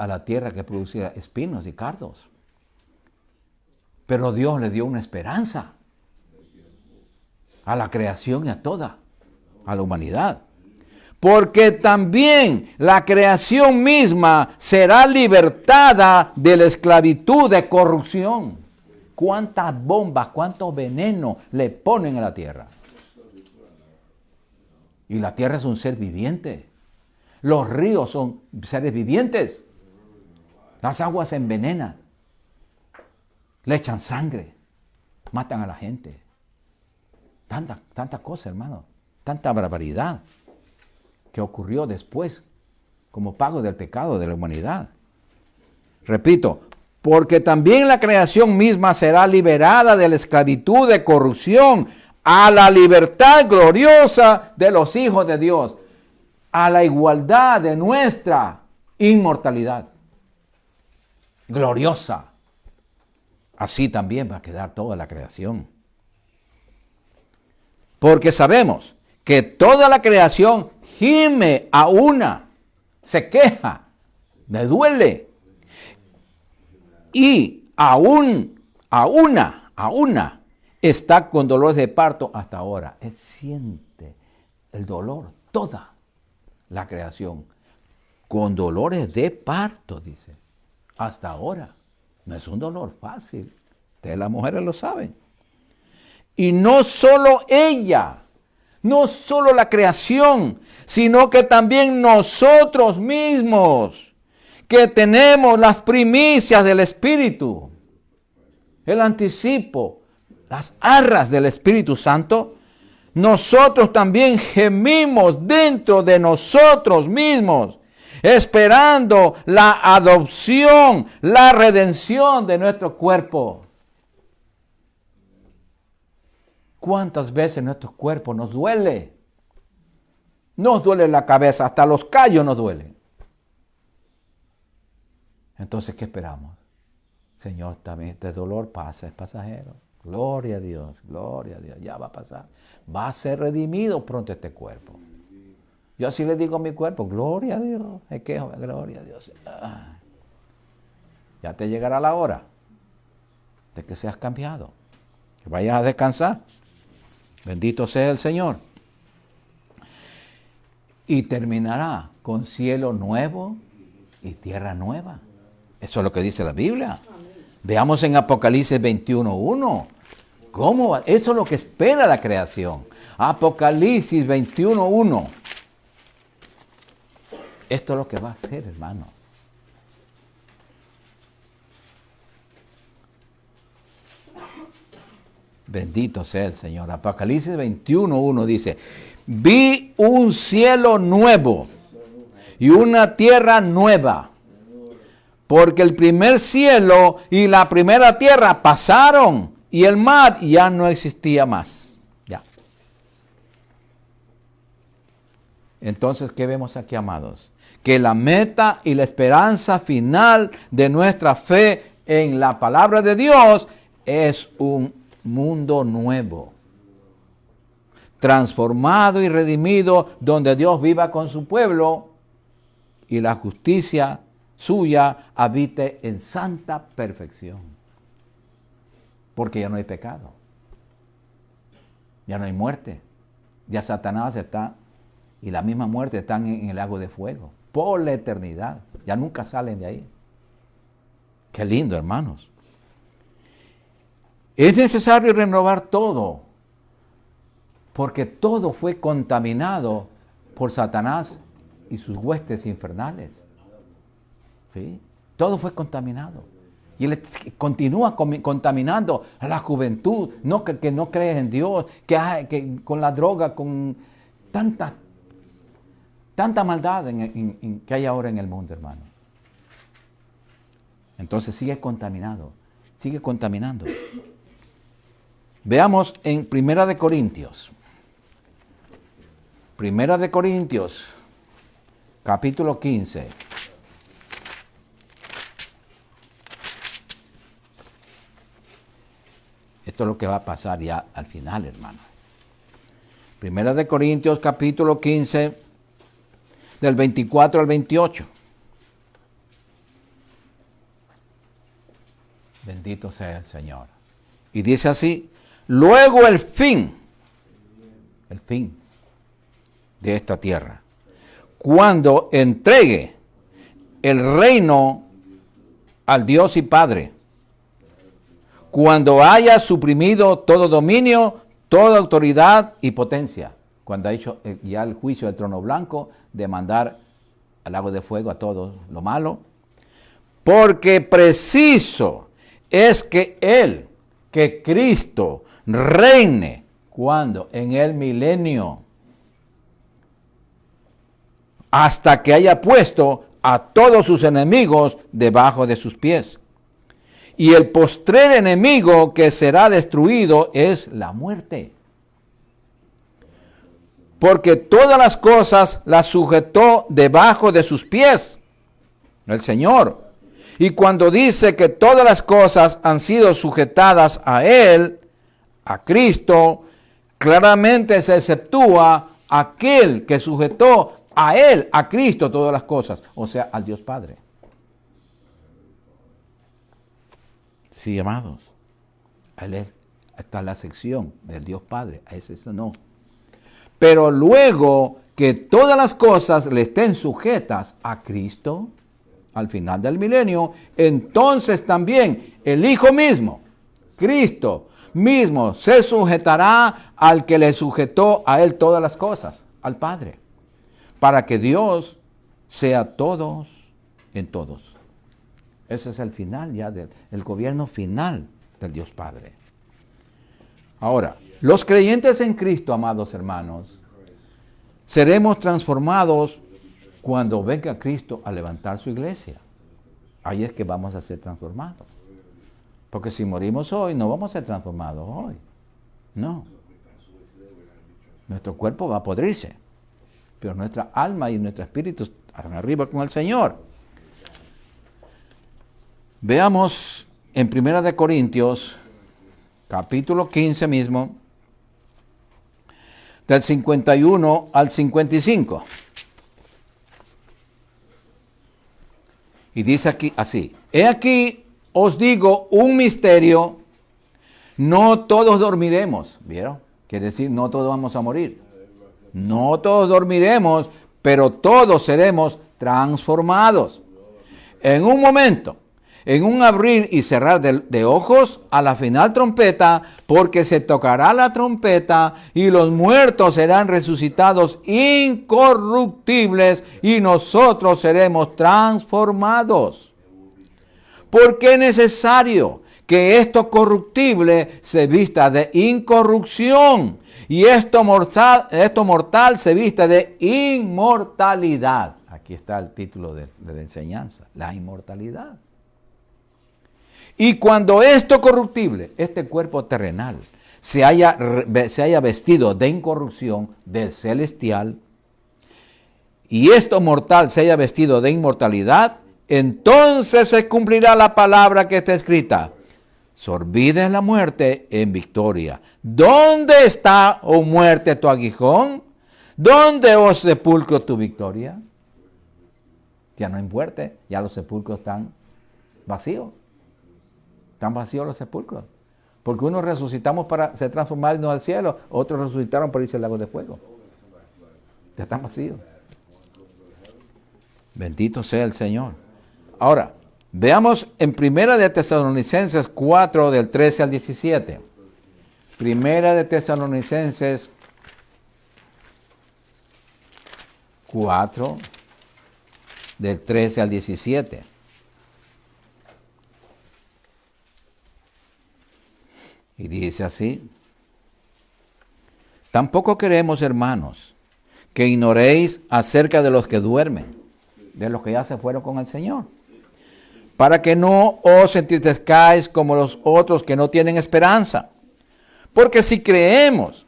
la tierra que producía espinos y cardos? Pero Dios le dio una esperanza a la creación y a toda, a la humanidad. Porque también la creación misma será libertada de la esclavitud de corrupción. ¿Cuántas bombas, cuánto veneno le ponen a la tierra? Y la tierra es un ser viviente. Los ríos son seres vivientes. Las aguas se envenenan. Le echan sangre. Matan a la gente. Tanta cosa, hermano. Tanta barbaridad que ocurrió después como pago del pecado de la humanidad. Repito, porque también la creación misma será liberada de la esclavitud de corrupción a la libertad gloriosa de los hijos de Dios, a la igualdad de nuestra inmortalidad gloriosa. Así también va a quedar toda la creación. Porque sabemos que toda la creación gime a una, se queja, le duele. Y a una, está con dolores de parto hasta ahora. Él siente el dolor, toda la creación, con dolores de parto, dice. Hasta ahora. No es un dolor fácil. Ustedes las mujeres lo saben. Y no solo ella, no solo la creación, sino que también nosotros mismos, que tenemos las primicias del Espíritu, el anticipo, las arras del Espíritu Santo, nosotros también gemimos dentro de nosotros mismos, esperando la adopción, la redención de nuestro cuerpo. ¿Cuántas veces nuestro cuerpo nos duele? Nos duele la cabeza, hasta los callos nos duelen. Entonces, ¿qué esperamos? Señor, también este dolor pasa, es pasajero. Gloria a Dios, ya va a pasar. Va a ser redimido pronto este cuerpo. Yo así le digo a mi cuerpo, gloria a Dios, es que gloria a Dios. Ya te llegará la hora de que seas cambiado, que vayas a descansar. Bendito sea el Señor. Y terminará con cielo nuevo y tierra nueva. Eso es lo que dice la Biblia. Veamos en Apocalipsis 21:1. ¿Cómo va? Eso es lo que espera la creación. Apocalipsis 21:1. Esto es lo que va a ser, hermano. Bendito sea el Señor. Apocalipsis 21:1 dice: vi un cielo nuevo y una tierra nueva, porque el primer cielo y la primera tierra pasaron y el mar ya no existía más. Ya. Entonces, ¿qué vemos aquí, amados? Que la meta y la esperanza final de nuestra fe en la palabra de Dios es un mundo nuevo, transformado y redimido, donde Dios viva con su pueblo y la justicia suya habite en santa perfección. Porque ya no hay pecado, ya no hay muerte, ya Satanás está y la misma muerte están en el lago de fuego. por la eternidad. Ya nunca salen de ahí. Qué lindo, hermanos. Es necesario renovar todo, porque todo fue contaminado por Satanás y sus huestes infernales. ¿Sí? Todo fue contaminado. Y él continúa contaminando a la juventud, no que no cree en Dios, que con la droga, con tanta maldad que hay ahora en el mundo, hermano. Entonces sigue contaminando. Veamos en Primera de Corintios, capítulo 15. Esto es lo que va a pasar ya al final, hermano. Primera de Corintios, capítulo 15, del 24 al 28. Bendito sea el Señor. Y dice así: luego el fin de esta tierra, cuando entregue el reino al Dios y Padre, cuando haya suprimido todo dominio, toda autoridad y potencia, cuando ha hecho ya el juicio del trono blanco de mandar al lago de fuego a todo lo malo, porque preciso es que Cristo reine, ¿cuándo? En el milenio, hasta que haya puesto a todos sus enemigos debajo de sus pies. Y el postrer enemigo que será destruido es la muerte. Porque todas las cosas las sujetó debajo de sus pies el Señor. Y cuando dice que todas las cosas han sido sujetadas a Él, a Cristo, claramente se exceptúa aquel que sujetó a Él, a Cristo, todas las cosas, o sea, al Dios Padre. Sí, amados, está la sección del Dios Padre, a ese no. Pero luego que todas las cosas le estén sujetas a Cristo, al final del milenio, entonces también el Hijo mismo, Cristo mismo, se sujetará al que le sujetó a Él todas las cosas, al Padre, para que Dios sea todos en todos. Ese es el final ya el gobierno final del Dios Padre. Ahora, los creyentes en Cristo, amados hermanos, seremos transformados cuando venga Cristo a levantar su iglesia. Ahí es que vamos a ser transformados. Porque si morimos hoy, no vamos a ser transformados hoy. No. Nuestro cuerpo va a podrirse, pero nuestra alma y nuestro espíritu están arriba con el Señor. Veamos en 1 Corintios, capítulo 15 mismo, del 51 al 55. Y dice aquí así: he aquí os digo un misterio, no todos dormiremos. ¿Vieron? Quiere decir, no todos vamos a morir. No todos dormiremos, pero todos seremos transformados. En un momento, en un abrir y cerrar de ojos, a la final trompeta, porque se tocará la trompeta y los muertos serán resucitados incorruptibles y nosotros seremos transformados. Porque es necesario que esto corruptible se vista de incorrupción y esto mortal se vista de inmortalidad. Aquí está el título de la enseñanza, la inmortalidad. Y cuando esto corruptible, este cuerpo terrenal, se haya vestido de incorrupción del celestial, y esto mortal se haya vestido de inmortalidad, entonces se cumplirá la palabra que está escrita: sorbides la muerte en victoria. ¿Dónde está, oh muerte, tu aguijón? ¿Dónde, oh sepulcro, tu victoria? Ya no hay muerte, ya los sepulcros están vacíos. Están vacíos los sepulcros. Porque unos resucitamos para ser transformados al cielo, otros resucitaron para irse al lago de fuego. Ya están vacíos. Bendito sea el Señor. Ahora, veamos en Primera de Tesalonicenses 4, del 13 al 17. Primera de Tesalonicenses 4, del 13 al 17. Y dice así: tampoco queremos, hermanos, que ignoréis acerca de los que duermen, de los que ya se fueron con el Señor, para que no os entristezcáis como los otros que no tienen esperanza. Porque si creemos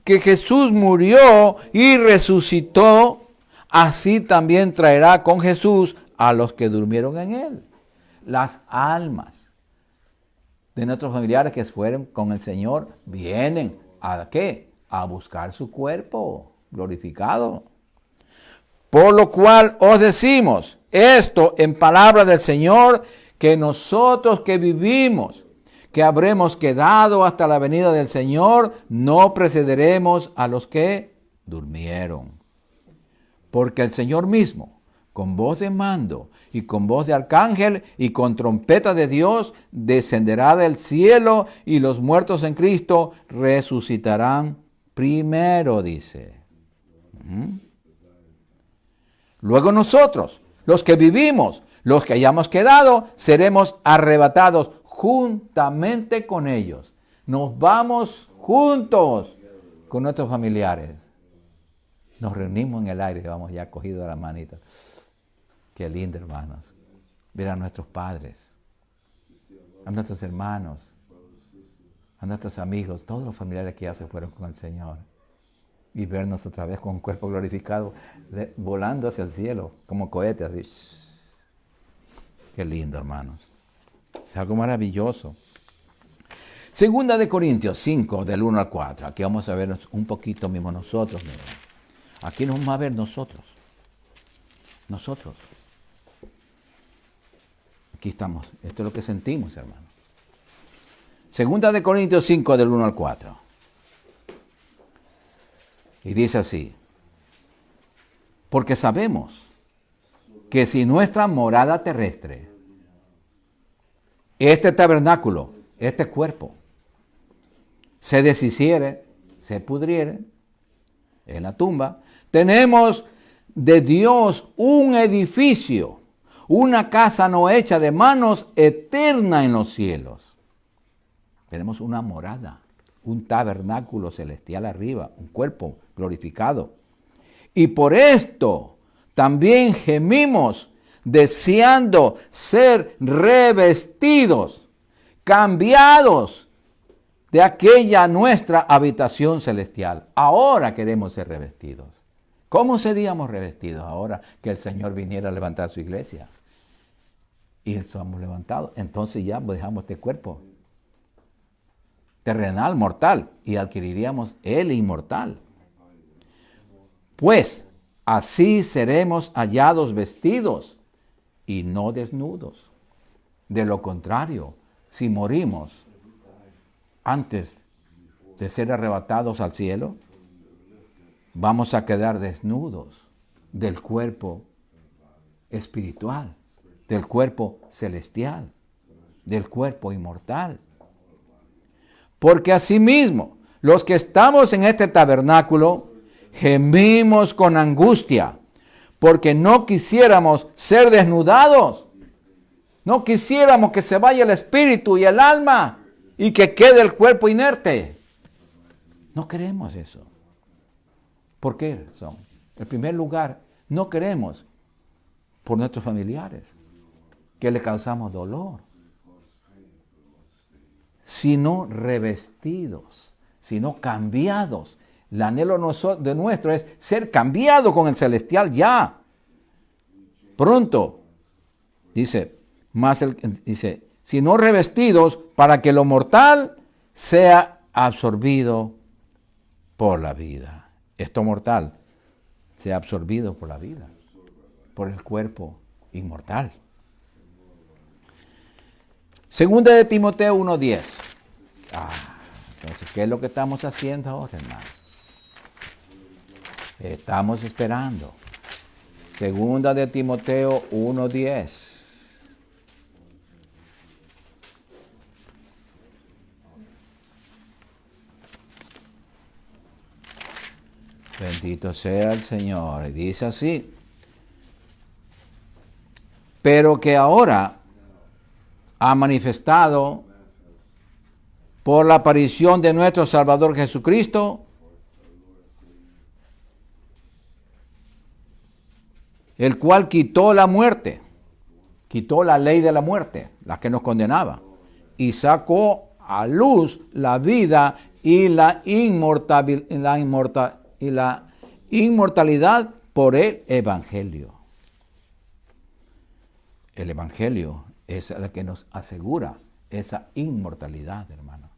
que Jesús murió y resucitó, así también traerá con Jesús a los que durmieron en él. Las almas de nuestros familiares que fueron con el Señor vienen ¿a qué? A buscar su cuerpo glorificado. Por lo cual os decimos esto en palabra del Señor, que nosotros que vivimos, que habremos quedado hasta la venida del Señor, no precederemos a los que durmieron. Porque el Señor mismo, con voz de mando y con voz de arcángel y con trompeta de Dios, descenderá del cielo, y los muertos en Cristo resucitarán primero, dice. Luego nosotros, los que vivimos, los que hayamos quedado, seremos arrebatados juntamente con ellos. Nos vamos juntos con nuestros familiares. Nos reunimos en el aire y vamos ya cogidos de la manita. Qué lindo, hermanos. Ver a nuestros padres, a nuestros hermanos, a nuestros amigos, todos los familiares que ya se fueron con el Señor. Y vernos otra vez con un cuerpo glorificado, volando hacia el cielo, como cohetes, así. Qué lindo, hermanos. Es algo maravilloso. Segunda de Corintios 5, del 1 al 4. Aquí vamos a ver un poquito mismo nosotros. Miren. Aquí nos vamos a ver nosotros. Nosotros. Aquí estamos. Esto es lo que sentimos, hermano. Segunda de Corintios 5, del 1 al 4. Y dice así: porque sabemos que si nuestra morada terrestre, este tabernáculo, este cuerpo, se deshiciere, se pudriere en la tumba, tenemos de Dios un edificio, una casa no hecha de manos, eterna en los cielos. Tenemos una morada, un tabernáculo celestial arriba, un cuerpo glorificado. Y por esto también gemimos, deseando ser revestidos, cambiados de aquella nuestra habitación celestial. Ahora queremos ser revestidos. ¿Cómo seríamos revestidos ahora que el Señor viniera a levantar su iglesia? Y somos levantados. Entonces ya dejamos este cuerpo terrenal, mortal, y adquiriríamos el inmortal. Pues así seremos hallados vestidos y no desnudos. De lo contrario, si morimos antes de ser arrebatados al cielo, vamos a quedar desnudos del cuerpo espiritual, del cuerpo celestial, del cuerpo inmortal. Porque asimismo, los que estamos en este tabernáculo, gemimos con angustia, porque no quisiéramos ser desnudados. No quisiéramos que se vaya el espíritu y el alma y que quede el cuerpo inerte. No queremos eso. ¿Por qué razón? En primer lugar, no queremos por nuestros familiares que le causamos dolor, sino revestidos, sino cambiados. El anhelo de nuestro es ser cambiado con el celestial ya. Pronto. Dice, sino revestidos para que lo mortal sea absorbido por la vida. Esto mortal sea absorbido por la vida, por el cuerpo inmortal. Segunda de Timoteo 1:10. Entonces, ¿qué es lo que estamos haciendo ahora, hermano? Estamos esperando Segunda de Timoteo 1:10. Bendito sea el Señor. Y dice así: pero que ahora ha manifestado por la aparición de nuestro Salvador Jesucristo, el cual quitó la muerte, quitó la ley de la muerte, la que nos condenaba, y sacó a luz la vida y la inmortalidad por el Evangelio. El Evangelio es el que nos asegura esa inmortalidad, hermano.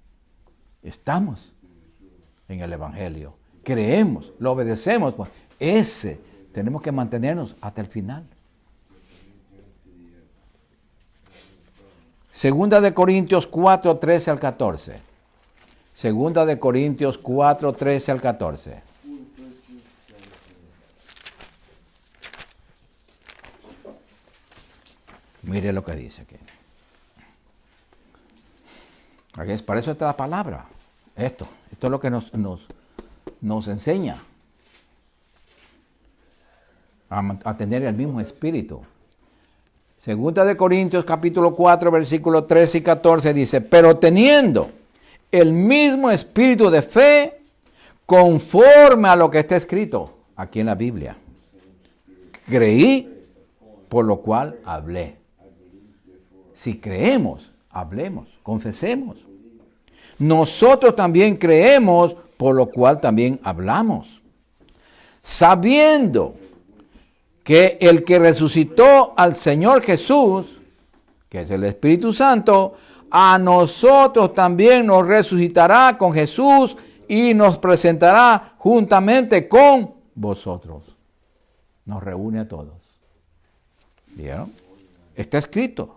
Estamos en el Evangelio, creemos, lo obedecemos. Pues ese tenemos que mantenernos hasta el final. Segunda de Corintios 4, 13 al 14. Segunda de Corintios 4, 13 al 14. Mire lo que dice aquí. Para eso está la palabra. Esto es lo que nos enseña a tener el mismo espíritu. Segunda de Corintios capítulo 4, versículos 13 y 14 dice: pero teniendo el mismo espíritu de fe, conforme a lo que está escrito aquí en la Biblia, creí, por lo cual hablé. Si creemos, hablemos, confesemos. Nosotros también creemos, por lo cual también hablamos. Sabiendo que el que resucitó al Señor Jesús, que es el Espíritu Santo, a nosotros también nos resucitará con Jesús y nos presentará juntamente con vosotros. Nos reúne a todos. ¿Vieron? Está escrito.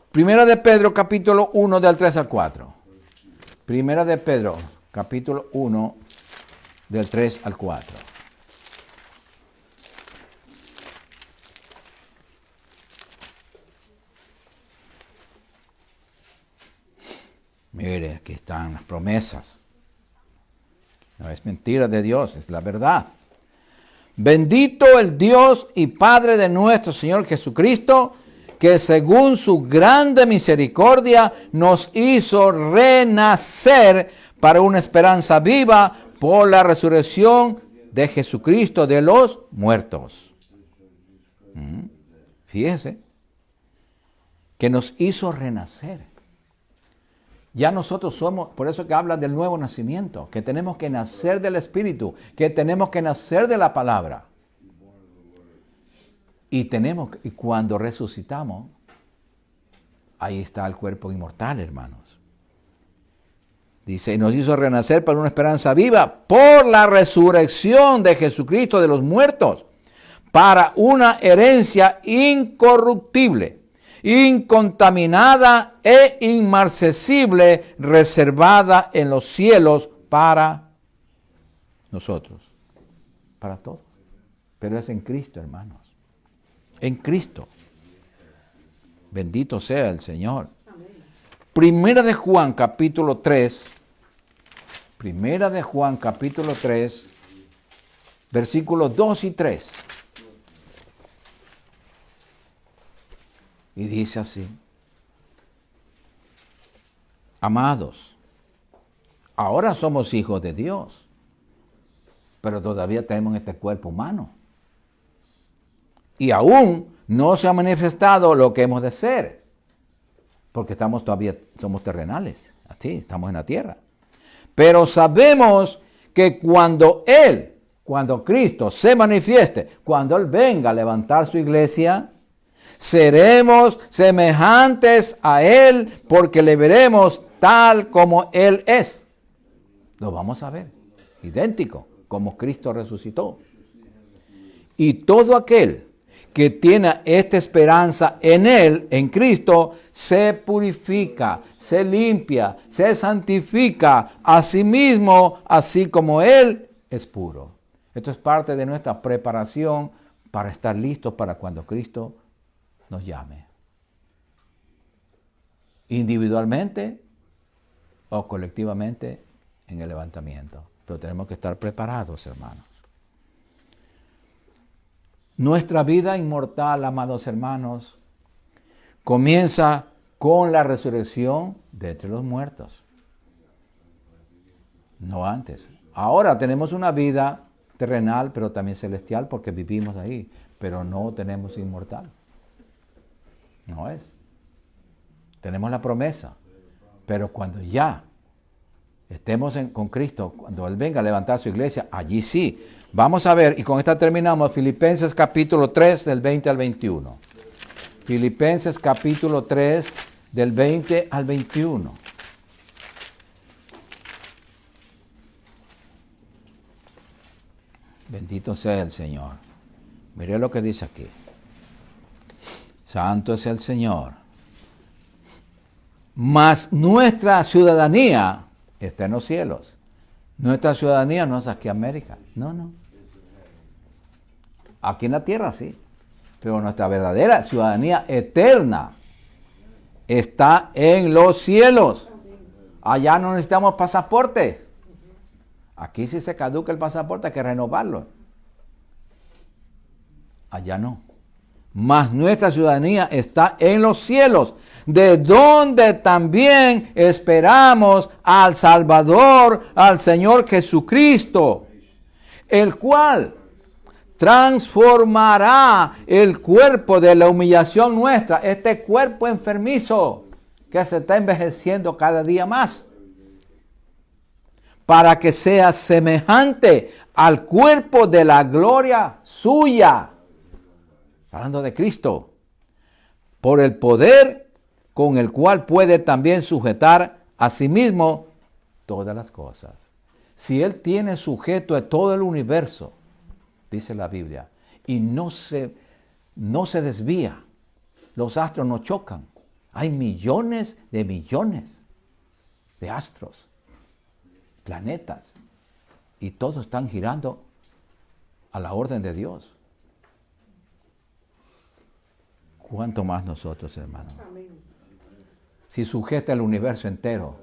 Primera de Pedro, capítulo 1, del 3 al 4. Primera de Pedro, capítulo 1, del 3 al 4. Mire, aquí están las promesas. No es mentira de Dios, es la verdad. Bendito el Dios y Padre de nuestro Señor Jesucristo, que según su grande misericordia nos hizo renacer para una esperanza viva por la resurrección de Jesucristo de los muertos. Fíjese que nos hizo renacer. Ya nosotros somos, por eso que habla del nuevo nacimiento, que tenemos que nacer del Espíritu, que tenemos que nacer de la palabra. Y cuando resucitamos, ahí está el cuerpo inmortal, hermanos. Dice, y nos hizo renacer para una esperanza viva por la resurrección de Jesucristo de los muertos, para una herencia incorruptible, incontaminada e inmarcesible, reservada en los cielos para nosotros, para todos. Pero es en Cristo, hermanos. En Cristo. Bendito sea el Señor. Primera de Juan capítulo 3. Primera de Juan capítulo 3. Versículos 2 y 3. Y dice así: amados, ahora somos hijos de Dios, pero todavía tenemos este cuerpo humano. Y aún no se ha manifestado lo que hemos de ser, porque somos terrenales, así, estamos en la tierra. Pero sabemos que cuando Cristo se manifieste, cuando Él venga a levantar su iglesia, seremos semejantes a Él, porque le veremos tal como Él es. Lo vamos a ver, idéntico, como Cristo resucitó. Y todo aquel que tiene esta esperanza en Él, en Cristo, se purifica, se limpia, se santifica a sí mismo, así como Él es puro. Esto es parte de nuestra preparación para estar listos para cuando Cristo nos llame. Individualmente o colectivamente en el levantamiento. Pero tenemos que estar preparados, hermanos. Nuestra vida inmortal, amados hermanos, comienza con la resurrección de entre los muertos. No antes. Ahora tenemos una vida terrenal, pero también celestial, porque vivimos ahí. Pero no tenemos inmortal. No es. Tenemos la promesa. Pero cuando ya estemos con Cristo, cuando Él venga a levantar su iglesia, allí sí. Vamos a ver, y con esta terminamos, Filipenses capítulo 3, del 20 al 21. Filipenses capítulo 3, del 20 al 21. Bendito sea el Señor. Mire lo que dice aquí. Santo es el Señor. Mas nuestra ciudadanía está en los cielos. Nuestra ciudadanía no es aquí en América. No. Aquí en la tierra sí. Pero nuestra verdadera ciudadanía eterna está en los cielos. Allá no necesitamos pasaporte. Aquí si se caduca el pasaporte hay que renovarlo. Allá no. Mas nuestra ciudadanía está en los cielos, de donde también esperamos al Salvador, al Señor Jesucristo, el cual transformará el cuerpo de la humillación nuestra, este cuerpo enfermizo que se está envejeciendo cada día más, para que sea semejante al cuerpo de la gloria suya. Hablando de Cristo, por el poder con el cual puede también sujetar a sí mismo todas las cosas. Si Él tiene sujeto a todo el universo, dice la Biblia, y no se desvía, los astros no chocan. Hay millones de astros, planetas, y todos están girando a la orden de Dios. ¿Cuánto más nosotros, hermanos? Si sujeta el universo entero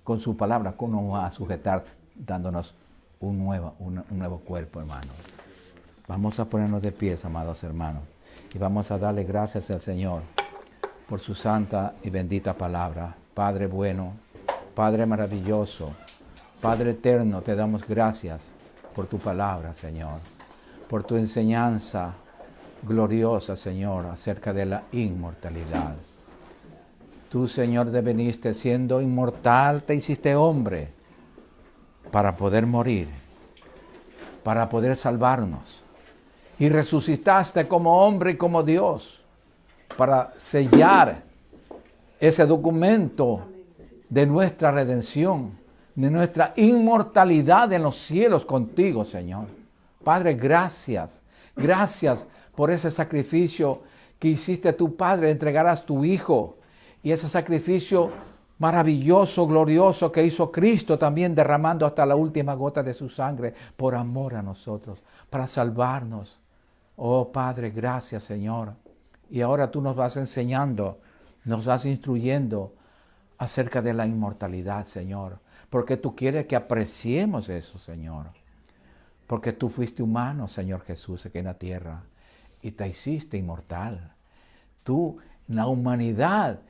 con su palabra, ¿cómo nos va a sujetar dándonos un nuevo cuerpo, hermanos? Vamos a ponernos de pies, amados hermanos, y vamos a darle gracias al Señor por su santa y bendita palabra. Padre bueno, Padre maravilloso, Padre eterno, te damos gracias por tu palabra, Señor, por tu enseñanza gloriosa, Señor, acerca de la inmortalidad. Tú, Señor, te veniste siendo inmortal, te hiciste hombre para poder morir, para poder salvarnos. Y resucitaste como hombre y como Dios para sellar ese documento de nuestra redención, de nuestra inmortalidad en los cielos contigo, Señor. Padre, gracias. Gracias por ese sacrificio que hiciste tu Padre, entregarás tu Hijo. Y ese sacrificio maravilloso, glorioso que hizo Cristo también derramando hasta la última gota de su sangre por amor a nosotros, para salvarnos. Oh Padre, gracias Señor. Y ahora tú nos vas enseñando, nos vas instruyendo acerca de la inmortalidad, Señor. Porque tú quieres que apreciemos eso, Señor. Porque tú fuiste humano, Señor Jesús, aquí en la tierra. Y te hiciste inmortal. Tú, en la humanidad,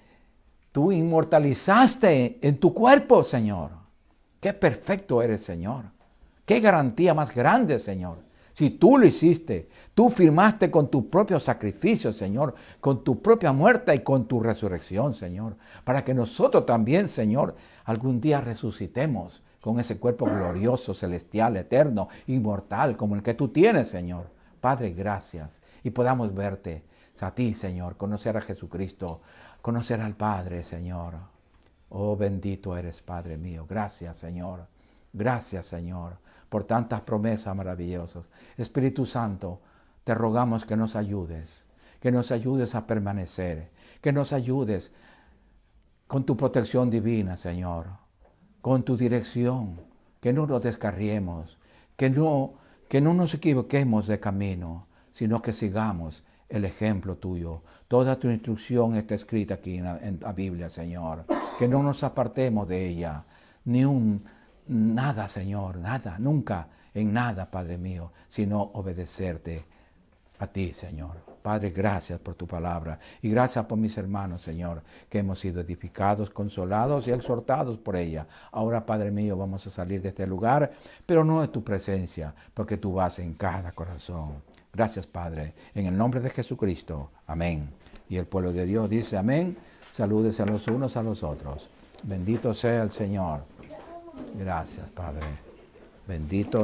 tú inmortalizaste en tu cuerpo, Señor. Qué perfecto eres, Señor. Qué garantía más grande, Señor. Si tú lo hiciste, tú firmaste con tu propio sacrificio, Señor, con tu propia muerte y con tu resurrección, Señor, para que nosotros también, Señor, algún día resucitemos con ese cuerpo glorioso, celestial, eterno, inmortal, como el que tú tienes, Señor. Padre, gracias. Y podamos verte a ti, Señor, conocer a Jesucristo, conocer al Padre, Señor. Oh, bendito eres, Padre mío. Gracias, Señor. Gracias, Señor, por tantas promesas maravillosas. Espíritu Santo, te rogamos que nos ayudes a permanecer, que nos ayudes con tu protección divina, Señor, con tu dirección, que no nos descarriemos, que no Que no nos equivoquemos de camino, sino que sigamos el ejemplo tuyo. Toda tu instrucción está escrita aquí en la Biblia, Señor. Que no nos apartemos de ella, nada, Señor, nada, nunca, en nada, Padre mío, sino obedecerte a ti, Señor. Padre, gracias por tu palabra y gracias por mis hermanos, Señor, que hemos sido edificados, consolados y exhortados por ella. Ahora, Padre mío, vamos a salir de este lugar, pero no de tu presencia, porque tú vas en cada corazón. Gracias, Padre, en el nombre de Jesucristo. Amén. Y el pueblo de Dios dice amén. Salúdese a los unos a los otros. Bendito sea el Señor. Gracias, Padre. Bendito